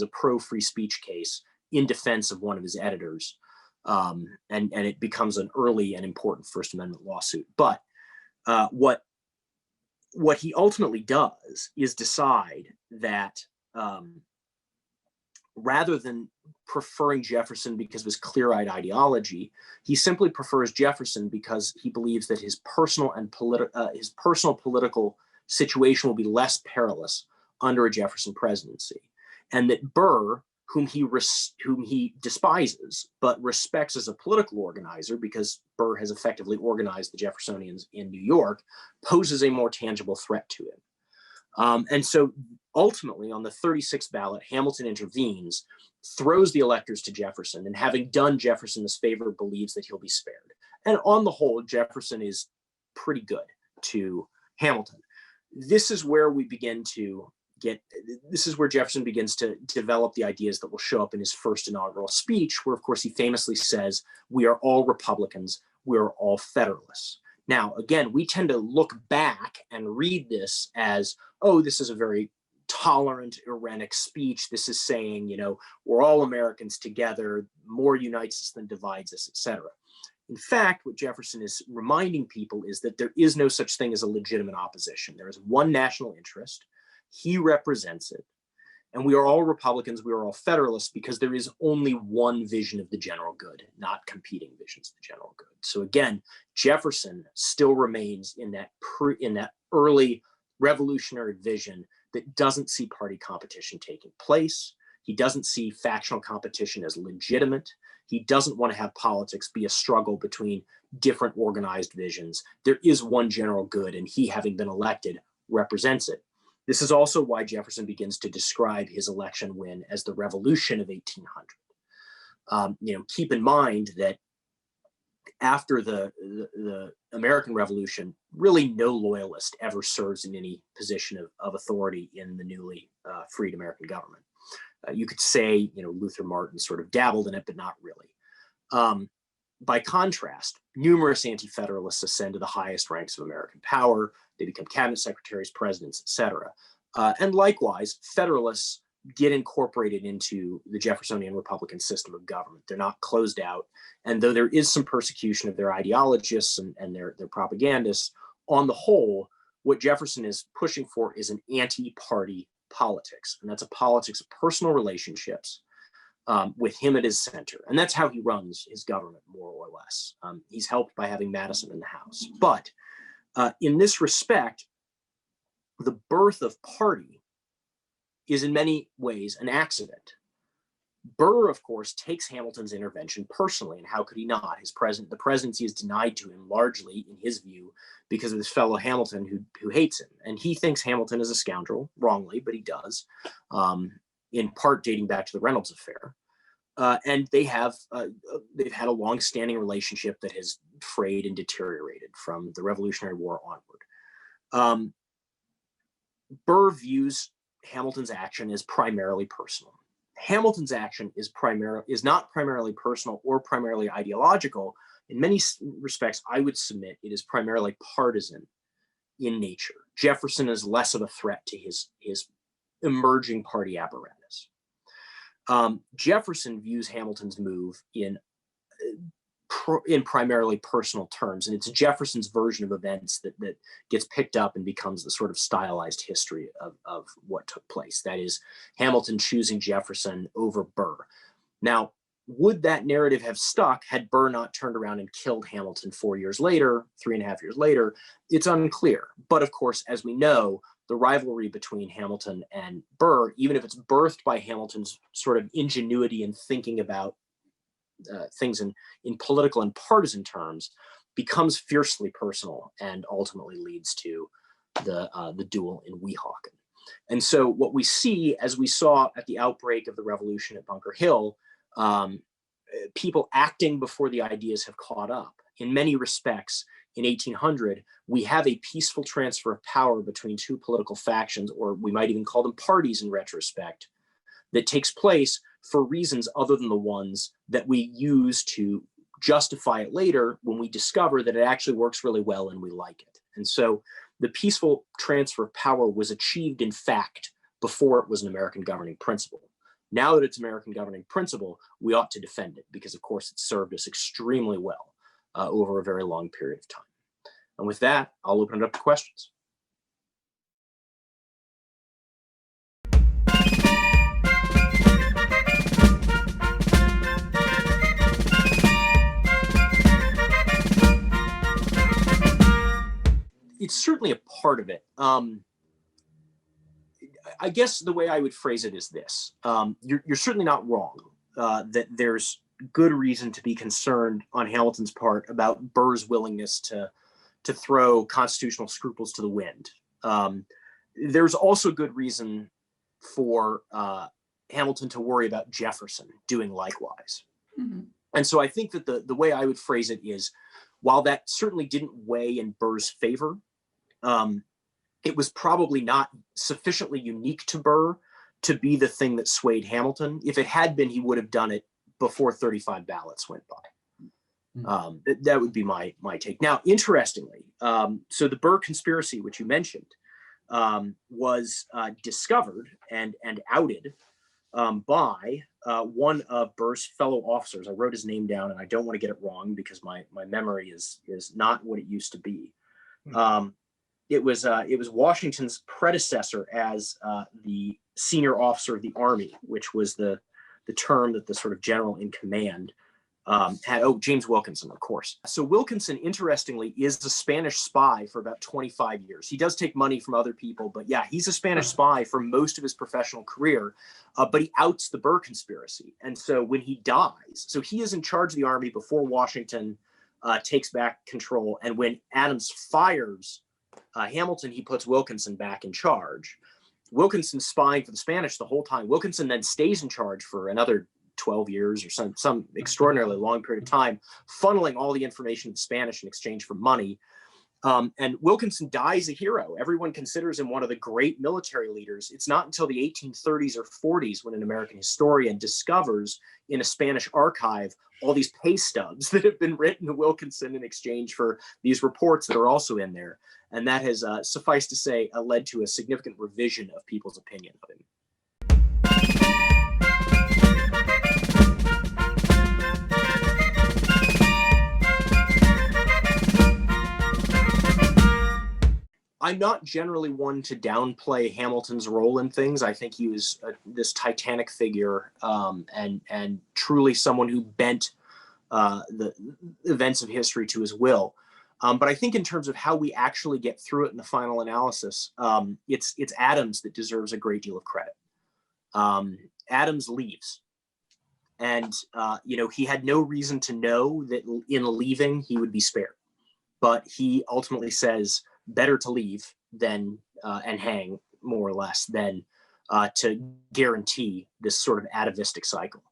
Speaker 1: a pro-free speech case in defense of one of his editors. And it becomes an early and important First Amendment lawsuit. But what he ultimately does is decide that rather than preferring Jefferson because of his clear-eyed ideology, he simply prefers Jefferson because he believes that his personal political situation will be less perilous under a Jefferson presidency, and that Burr, whom he despises but respects as a political organizer because Burr has effectively organized the Jeffersonians in New York, poses a more tangible threat to him. And so ultimately, on the 36th ballot, Hamilton intervenes, throws the electors to Jefferson, and having done Jefferson this favor, believes that he'll be spared. And on the whole, Jefferson is pretty good to Hamilton. This is where Jefferson begins to develop the ideas that will show up in his first inaugural speech, where, of course, he famously says, "We are all Republicans, we are all Federalists." Now, again, we tend to look back and read this as, oh, this is a very tolerant, Irenic speech. This is saying, we're all Americans together, more unites us than divides us, etc. In fact, what Jefferson is reminding people is that there is no such thing as a legitimate opposition. There is one national interest. He represents it. And we are all Republicans, we are all Federalists, because there is only one vision of the general good, not competing visions of the general good. So again, Jefferson still remains in that early revolutionary vision that doesn't see party competition taking place. He doesn't see factional competition as legitimate. He doesn't want to have politics be a struggle between different organized visions. There is one general good, and he, having been elected, represents it. This is also why Jefferson begins to describe his election win as the Revolution of 1800. Keep in mind that after the American Revolution, really no loyalist ever serves in any position of authority in the newly freed American government. You could say, Luther Martin sort of dabbled in it, but not really. By contrast, numerous anti-federalists ascend to the highest ranks of American power. They become cabinet secretaries, presidents, etc. And likewise, federalists get incorporated into the Jeffersonian Republican system of government. They're not closed out. And though there is some persecution of their ideologists and their propagandists, on the whole, what Jefferson is pushing for is an anti-party politics. And that's a politics of personal relationships, with him at his center. And that's how he runs his government, more or less. He's helped by having Madison in the House. But in this respect, the birth of party is in many ways an accident. Burr, of course, takes Hamilton's intervention personally, and how could he not? The presidency is denied to him largely, in his view, because of this fellow Hamilton who hates him. And he thinks Hamilton is a scoundrel, wrongly, but he does, in part dating back to the Reynolds affair. And they've had a long-standing relationship that has frayed and deteriorated from the Revolutionary War onward. Burr views Hamilton's action as primarily personal. Hamilton's action is not primarily personal or primarily ideological. In many respects, I would submit it is primarily partisan in nature. Jefferson is less of a threat to his emerging party apparatus. Jefferson views Hamilton's move in primarily personal terms, and it's Jefferson's version of events that gets picked up and becomes the sort of stylized history of what took place. That is, Hamilton choosing Jefferson over Burr. Now, would that narrative have stuck had Burr not turned around and killed Hamilton 4 years later, 3.5 years later? It's unclear. But of course, as we know, the rivalry between Hamilton and Burr, even if it's birthed by Hamilton's sort of ingenuity in thinking about things in political and partisan terms, becomes fiercely personal and ultimately leads to the duel in Weehawken. And so what we see, as we saw at the outbreak of the revolution at Bunker Hill, people acting before the ideas have caught up. In many respects, in 1800, we have a peaceful transfer of power between two political factions, or we might even call them parties in retrospect, that takes place for reasons other than the ones that we use to justify it later when we discover that it actually works really well and we like it. And so the peaceful transfer of power was achieved, in fact, before it was an American governing principle. Now that it's American governing principle, we ought to defend it because, of course, it served us extremely well over a very long period of time. And with that, I'll open it up to questions. certainly a part of it. I guess the way I would phrase it is this. You're certainly not wrong that there's good reason to be concerned on Hamilton's part about Burr's willingness to throw constitutional scruples to the wind. There's also good reason for Hamilton to worry about Jefferson doing likewise. Mm-hmm. And so I think that the way I would phrase it is, while that certainly didn't weigh in Burr's favor, it was probably not sufficiently unique to Burr to be the thing that swayed Hamilton. If it had been, he would have done it before 35 ballots went by. Mm-hmm. That would be my take. Now, interestingly, so the Burr conspiracy, which you mentioned, was discovered and outed by one of Burr's fellow officers. I wrote his name down, and I don't want to get it wrong because my memory is not what it used to be. It was Washington's predecessor as the senior officer of the Army, which was the term that the sort of general in command had. Oh, James Wilkinson, of course. So Wilkinson, interestingly, is a Spanish spy for about 25 years. He does take money from other people, but yeah, he's a Spanish spy for most of his professional career, but he outs the Burr conspiracy. And so when he dies, so he is in charge of the Army before Washington takes back control. And when Adams fires Hamilton, he puts Wilkinson back in charge. Wilkinson's spying for the Spanish the whole time. Wilkinson then stays in charge for another 12 years or some extraordinarily long period of time, funneling all the information in Spanish in exchange for money. And Wilkinson dies a hero. Everyone considers him one of the great military leaders. It's not until the 1830s or 40s when an American historian discovers in a Spanish archive all these pay stubs that have been written to Wilkinson in exchange for these reports that are also in there. And that has, suffice to say, led to a significant revision of people's opinion of him. I'm not generally one to downplay Hamilton's role in things. I think he was this titanic figure and truly someone who bent the events of history to his will. But I think in terms of how we actually get through it in the final analysis, it's Adams that deserves a great deal of credit. Adams leaves. And, he had no reason to know that in leaving, he would be spared. But he ultimately says, better to leave than and hang, more or less, than to guarantee this sort of atavistic cycle.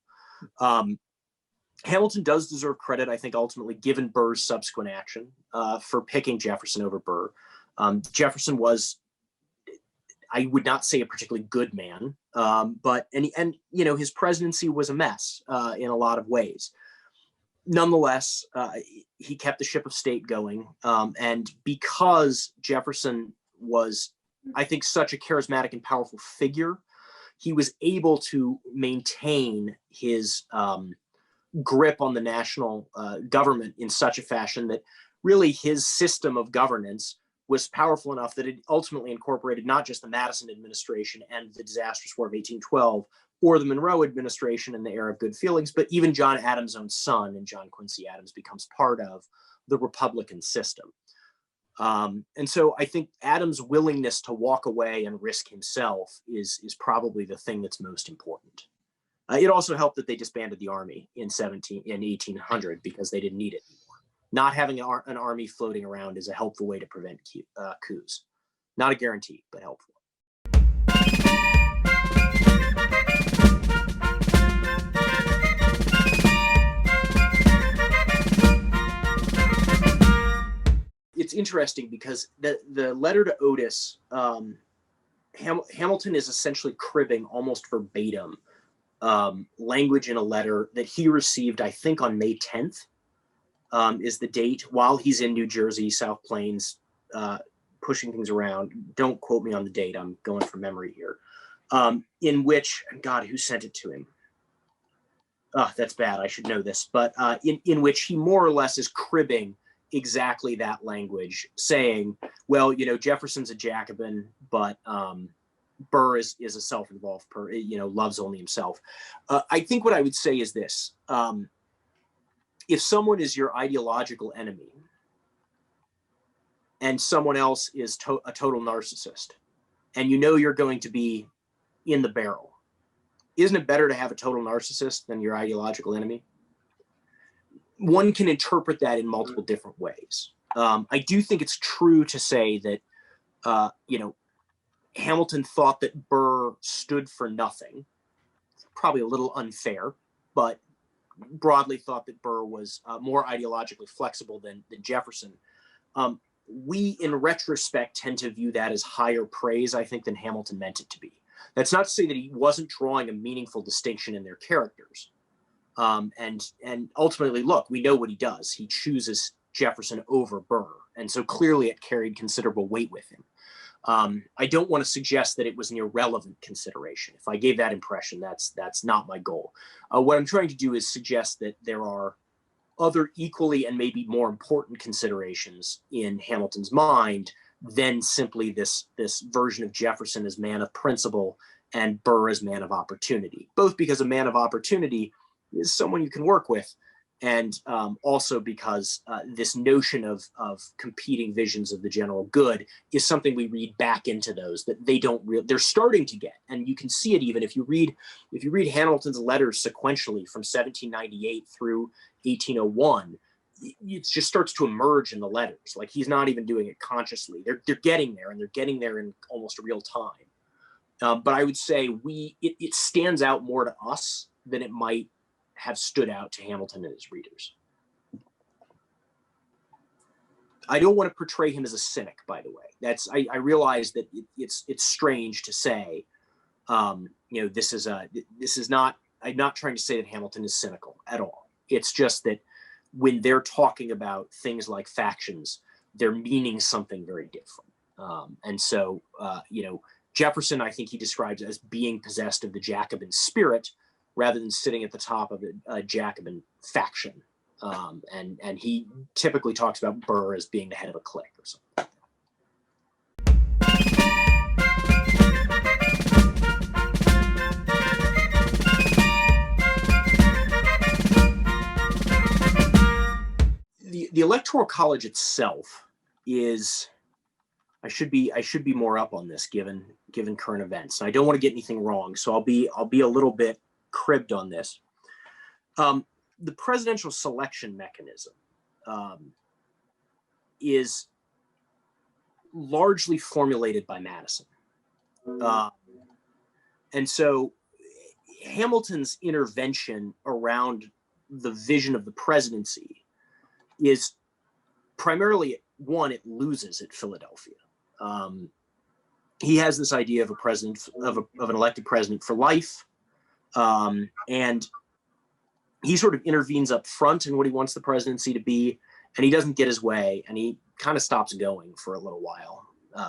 Speaker 1: Hamilton does deserve credit, I think, ultimately, given Burr's subsequent action for picking Jefferson over Burr. Jefferson was, I would not say a particularly good man, but his presidency was a mess in a lot of ways. Nonetheless, he kept the ship of state going. And because Jefferson was, I think, such a charismatic and powerful figure, he was able to maintain his grip on the national government in such a fashion that really his system of governance was powerful enough that it ultimately incorporated not just the Madison administration and the disastrous War of 1812, or the Monroe administration and the era of good feelings, but even John Adams' own son, and John Quincy Adams, becomes part of the Republican system. And so I think Adams' willingness to walk away and risk himself is probably the thing that's most important. It also helped that they disbanded the army in 1800 because they didn't need it anymore. Not having an army floating around is a helpful way to prevent coups. Not a guarantee, but helpful. It's interesting because the letter to Otis, Hamilton is essentially cribbing almost verbatim language in a letter that he received, I think, on May 10th is the date, while he's in New Jersey, South Plains, pushing things around. Don't quote me on the date. I'm going from memory here. In which, God, who sent it to him? Oh, that's bad. I should know this. But in which he more or less is cribbing exactly that language, saying, well, Jefferson's a Jacobin, but Burr is a self-involved loves only himself. I think what I would say is this. If someone is your ideological enemy, and someone else is a total narcissist, and you know you're going to be in the barrel, isn't it better to have a total narcissist than your ideological enemy? One can interpret that in multiple different ways. I do think it's true to say that, Hamilton thought that Burr stood for nothing. Probably a little unfair, but broadly thought that Burr was more ideologically flexible than Jefferson. We, in retrospect, tend to view that as higher praise, I think, than Hamilton meant it to be. That's not to say that he wasn't drawing a meaningful distinction in their characters. And ultimately, look, we know what he does. He chooses Jefferson over Burr. And so clearly it carried considerable weight with him. I don't want to suggest that it was an irrelevant consideration. If I gave that impression, that's not my goal. What I'm trying to do is suggest that there are other equally and maybe more important considerations in Hamilton's mind than simply this version of Jefferson as man of principle and Burr as man of opportunity, both because a man of opportunity is someone you can work with, and also because this notion of competing visions of the general good is something we read back into those that they're starting to get. And you can see it even if you read Hamilton's letters sequentially from 1798 through 1801, it just starts to emerge in the letters. Like he's not even doing it consciously. They're getting there, and they're getting there in almost real time. But I would say it stands out more to us than it might have stood out to Hamilton and his readers. I don't want to portray him as a cynic, by the way. I realize that it's strange to say, this is not. I'm not trying to say that Hamilton is cynical at all. It's just that when they're talking about things like factions, they're meaning something very different. And so, Jefferson, I think he describes as being possessed of the Jacobin spirit rather than sitting at the top of a Jacobin faction. And he typically talks about Burr as being the head of a clique or something. The Electoral College itself is, I should be more up on this given current events. And I don't want to get anything wrong, so I'll be a little bit cribbed on this. The presidential selection mechanism is largely formulated by Madison. And so Hamilton's intervention around the vision of the presidency is primarily, one, it loses at Philadelphia. He has this idea of a president, of an elected president for life. And he sort of intervenes up front in what he wants the presidency to be, and he doesn't get his way, and he kind of stops going for a little while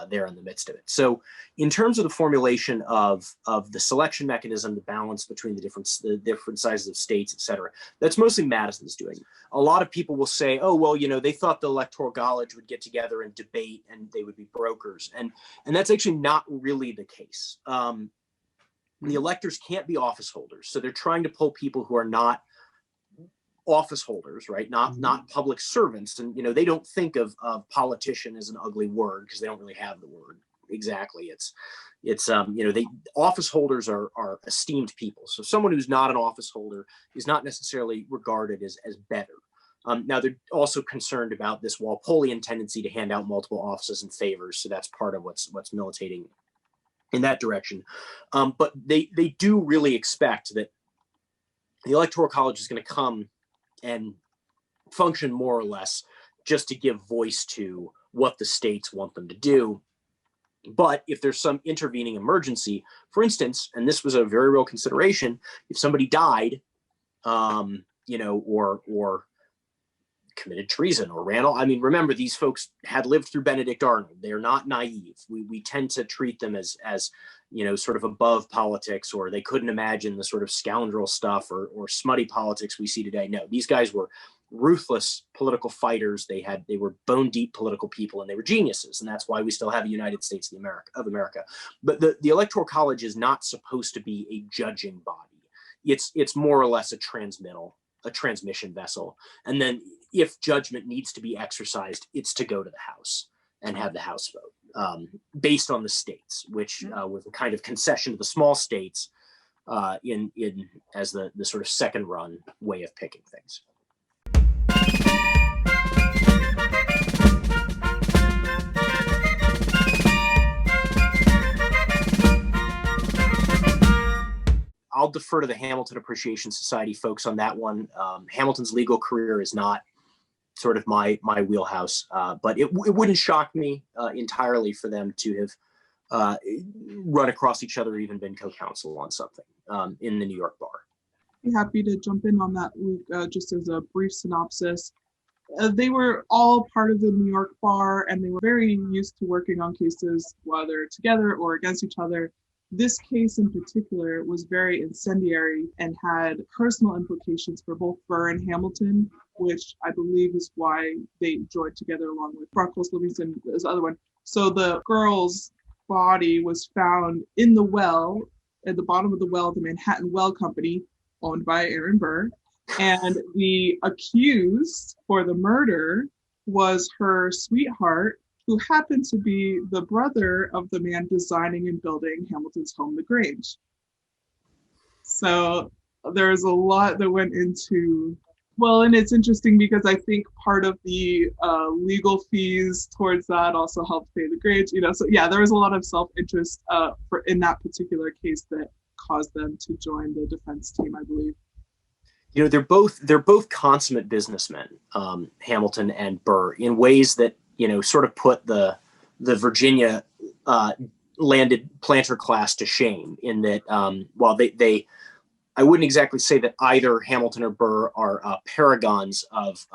Speaker 1: there in the midst of it. So in terms of the formulation of the selection mechanism, the balance between the different sizes of states, et cetera, that's mostly Madison's doing. A lot of people will say, oh, well, they thought the Electoral College would get together and debate and they would be brokers. And that's actually not really the case. The electors can't be office holders. So they're trying to pull people who are not office holders, right? Not public servants. And, they don't think of politician as an ugly word because they don't really have the word exactly. Office holders are esteemed people. So someone who's not an office holder is not necessarily regarded as better. Now they're also concerned about this Walpolean tendency to hand out multiple offices and favors. So that's part of what's militating in that direction. But they do really expect that the Electoral College is going to come and function more or less just to give voice to what the states want them to do. But if there's some intervening emergency, for instance, and this was a very real consideration, if somebody died, or committed treason or ran. Remember, these folks had lived through Benedict Arnold. They're not naive. We tend to treat them as sort of above politics, or they couldn't imagine the sort of scoundrel stuff or smutty politics we see today. No, these guys were ruthless political fighters. They were bone deep political people, and they were geniuses. And that's why we still have a United States of America. But the Electoral College is not supposed to be a judging body. It's more or less a transmission vessel. And then if judgment needs to be exercised, it's to go to the House. and have the House vote, based on the states, which was a kind of concession to the small states in as the sort of second run way of picking things. I'll defer to the Hamilton Appreciation Society folks on that one. Hamilton's legal career is not sort of my wheelhouse, but it wouldn't shock me entirely for them to have run across each other, or even been co-counsel on something in the New York bar.
Speaker 2: Be happy to jump in on that, Luke, just as a brief synopsis. They were all part of the New York bar, and they were very used to working on cases, whether together or against each other. This case in particular was very incendiary and had personal implications for both Burr and Hamilton, which I believe is why they joined together along with Brockles Livingston, this other one. So the girl's body was found in the well, at the bottom of the well of the Manhattan Well Company, owned by Aaron Burr. And the accused for the murder was her sweetheart, who happened to be the brother of the man designing and building Hamilton's home, the Grange. So there's a lot that went into, well, and it's interesting because I think part of the legal fees towards that also helped pay the Grange, so yeah, there was a lot of self-interest in that particular case that caused them to join the defense team, I believe.
Speaker 1: They're both consummate businessmen, Hamilton and Burr, in ways that sort of put the Virginia landed planter class to shame, in that while I wouldn't exactly say that either Hamilton or Burr are paragons of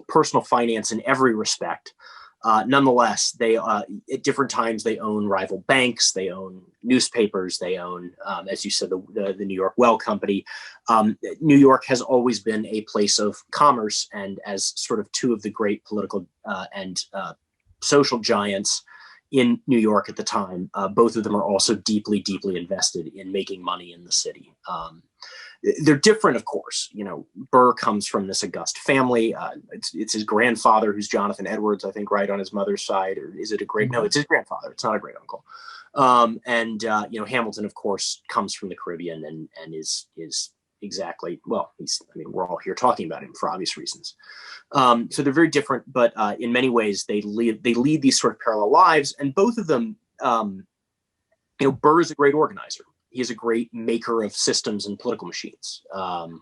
Speaker 1: personal finance in every respect. Nonetheless, they at different times they own rival banks, they own newspapers, they own, as you said, the New York Well Company. New York has always been a place of commerce, and as sort of two of the great political and social giants in New York at the time, both of them are also deeply, deeply invested in making money in the city. They're different, of course. Burr comes from this august family. It's his grandfather, who's Jonathan Edwards, I think, right on his mother's side. Or is it a great? No, it's his grandfather. It's not a great uncle. And Hamilton, of course, comes from the Caribbean and is exactly, well, we're all here talking about him for obvious reasons. So they're very different, but in many ways they lead these sort of parallel lives. And both of them, Burr is a great organizer. He is a great maker of systems and political machines. And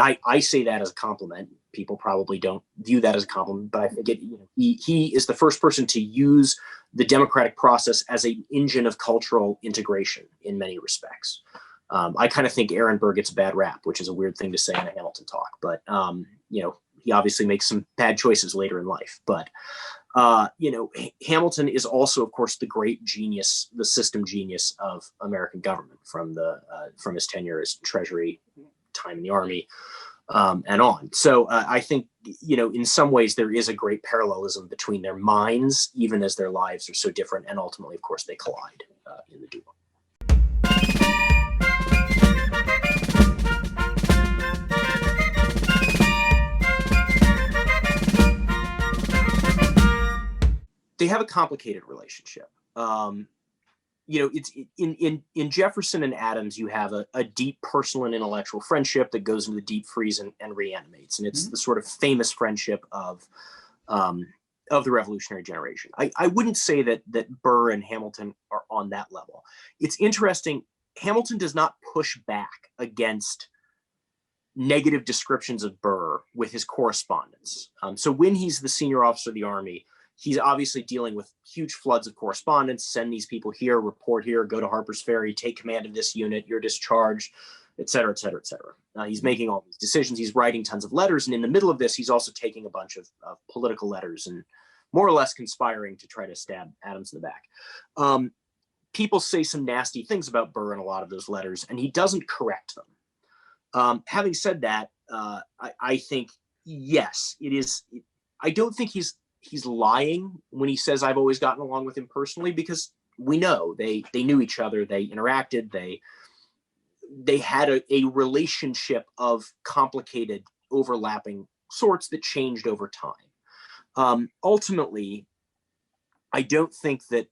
Speaker 1: I say that as a compliment. People probably don't view that as a compliment, but I think he is the first person to use the democratic process as an engine of cultural integration in many respects. I kind of think Aaron Burr gets a bad rap, which is a weird thing to say in a Hamilton talk, but he obviously makes some bad choices later in life. But Hamilton is also, of course, the great genius, the system genius of American government from his tenure as Treasury, time in the Army, and on. So I think, in some ways there is a great parallelism between their minds, even as their lives are so different. And ultimately, of course, they collide in the duel. They have a complicated relationship. It's in Jefferson and Adams, you have a deep personal and intellectual friendship that goes into the deep freeze and reanimates, and it's the sort of famous friendship of the Revolutionary generation. I wouldn't say that Burr and Hamilton are on that level. It's interesting. Hamilton does not push back against negative descriptions of Burr with his correspondence. So when he's the senior officer of the Army, he's obviously dealing with huge floods of correspondence. Send these people here, report here, go to Harper's Ferry, take command of this unit, you're discharged, et cetera, et cetera, et cetera. He's making all these decisions. He's writing tons of letters. And in the middle of this, he's also taking a bunch of political letters and more or less conspiring to try to stab Adams in the back. People say some nasty things about Burr in a lot of those letters, and he doesn't correct them. Having said that, I think, yes, it is. I don't think he's lying when he says I've always gotten along with him personally, because we know they knew each other, they interacted, they had a relationship of complicated, overlapping sorts that changed over time. Ultimately, I don't think that,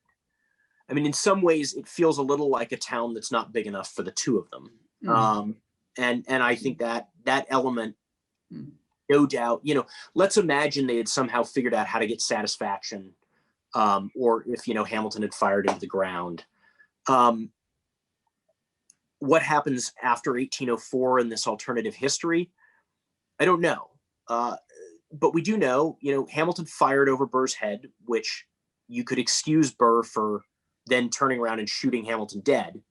Speaker 1: I mean, in some ways it feels a little like a town that's not big enough for the two of them. And I think that element, no doubt, let's imagine they had somehow figured out how to get satisfaction, or if, Hamilton had fired into the ground. What happens after 1804 in this alternative history? I don't know. But we do know, Hamilton fired over Burr's head, which you could excuse Burr for then turning around and shooting Hamilton dead.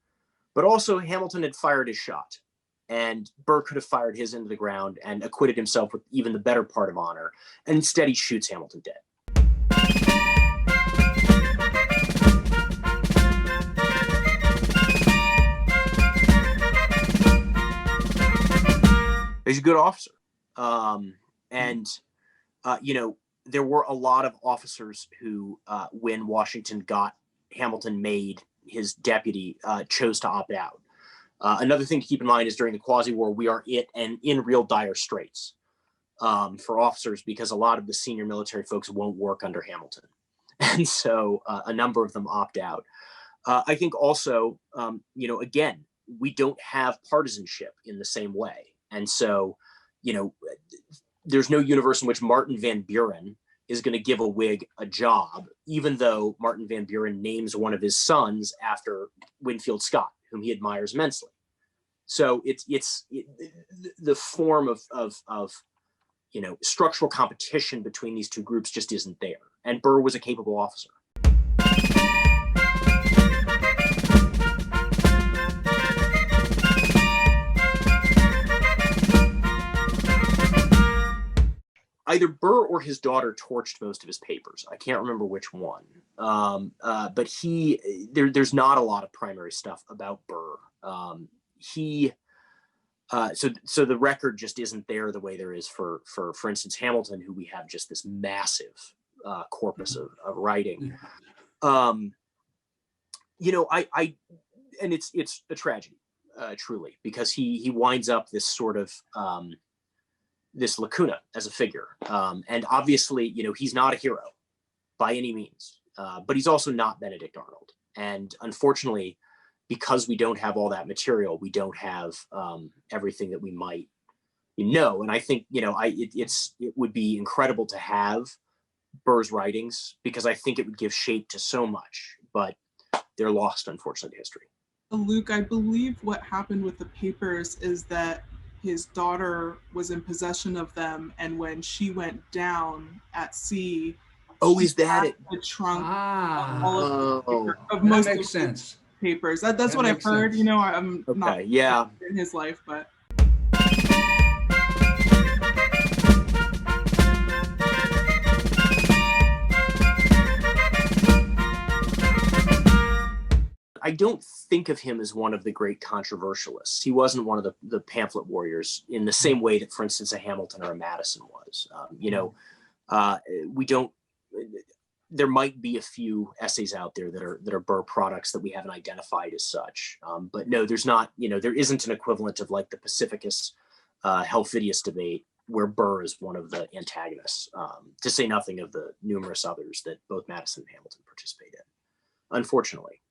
Speaker 1: But also Hamilton had fired his shot, and Burr could have fired his into the ground and acquitted himself with even the better part of honor. And instead he shoots Hamilton dead. He's a good officer. There were a lot of officers who, when Washington got Hamilton made his deputy, chose to opt out. Another thing to keep in mind is during the Quasi-War, we are in real dire straits for officers, because a lot of the senior military folks won't work under Hamilton. And so a number of them opt out. I think also, again, we don't have partisanship in the same way. And so, there's no universe in which Martin Van Buren is going to give a Whig a job, even though Martin Van Buren names one of his sons after Winfield Scott, whom he admires immensely. So it's the form of structural competition between these two groups just isn't there. And Burr was a capable officer. Either Burr or his daughter torched most of his papers. I can't remember which one. But there's not a lot of primary stuff about Burr. So the record just isn't there the way there is for instance, Hamilton, who we have just this massive corpus of writing. And it's a tragedy, truly, because he winds up this sort of this lacuna as a figure. And obviously, he's not a hero by any means, but he's also not Benedict Arnold. And unfortunately, because we don't have all that material, we don't have everything that we might and I think, it would be incredible to have Burr's writings, because I think it would give shape to so much, but they're lost, unfortunately, to history.
Speaker 2: Luke, I believe what happened with the papers is that his daughter was in possession of them, and when she went down at sea,
Speaker 1: is that it?
Speaker 2: The trunk
Speaker 3: of
Speaker 2: most
Speaker 3: that makes sense.
Speaker 2: Papers. That's what I've heard.
Speaker 3: Sense.
Speaker 2: I'm not in his life, but
Speaker 1: I don't think of him as one of the great controversialists. He wasn't one of the pamphlet warriors in the same way that, for instance, a Hamilton or a Madison was. There might be a few essays out there that are Burr products that we haven't identified as such. But no, there's not, there isn't an equivalent of like the Pacificus Helvidius debate where Burr is one of the antagonists, to say nothing of the numerous others that both Madison and Hamilton participate in, unfortunately.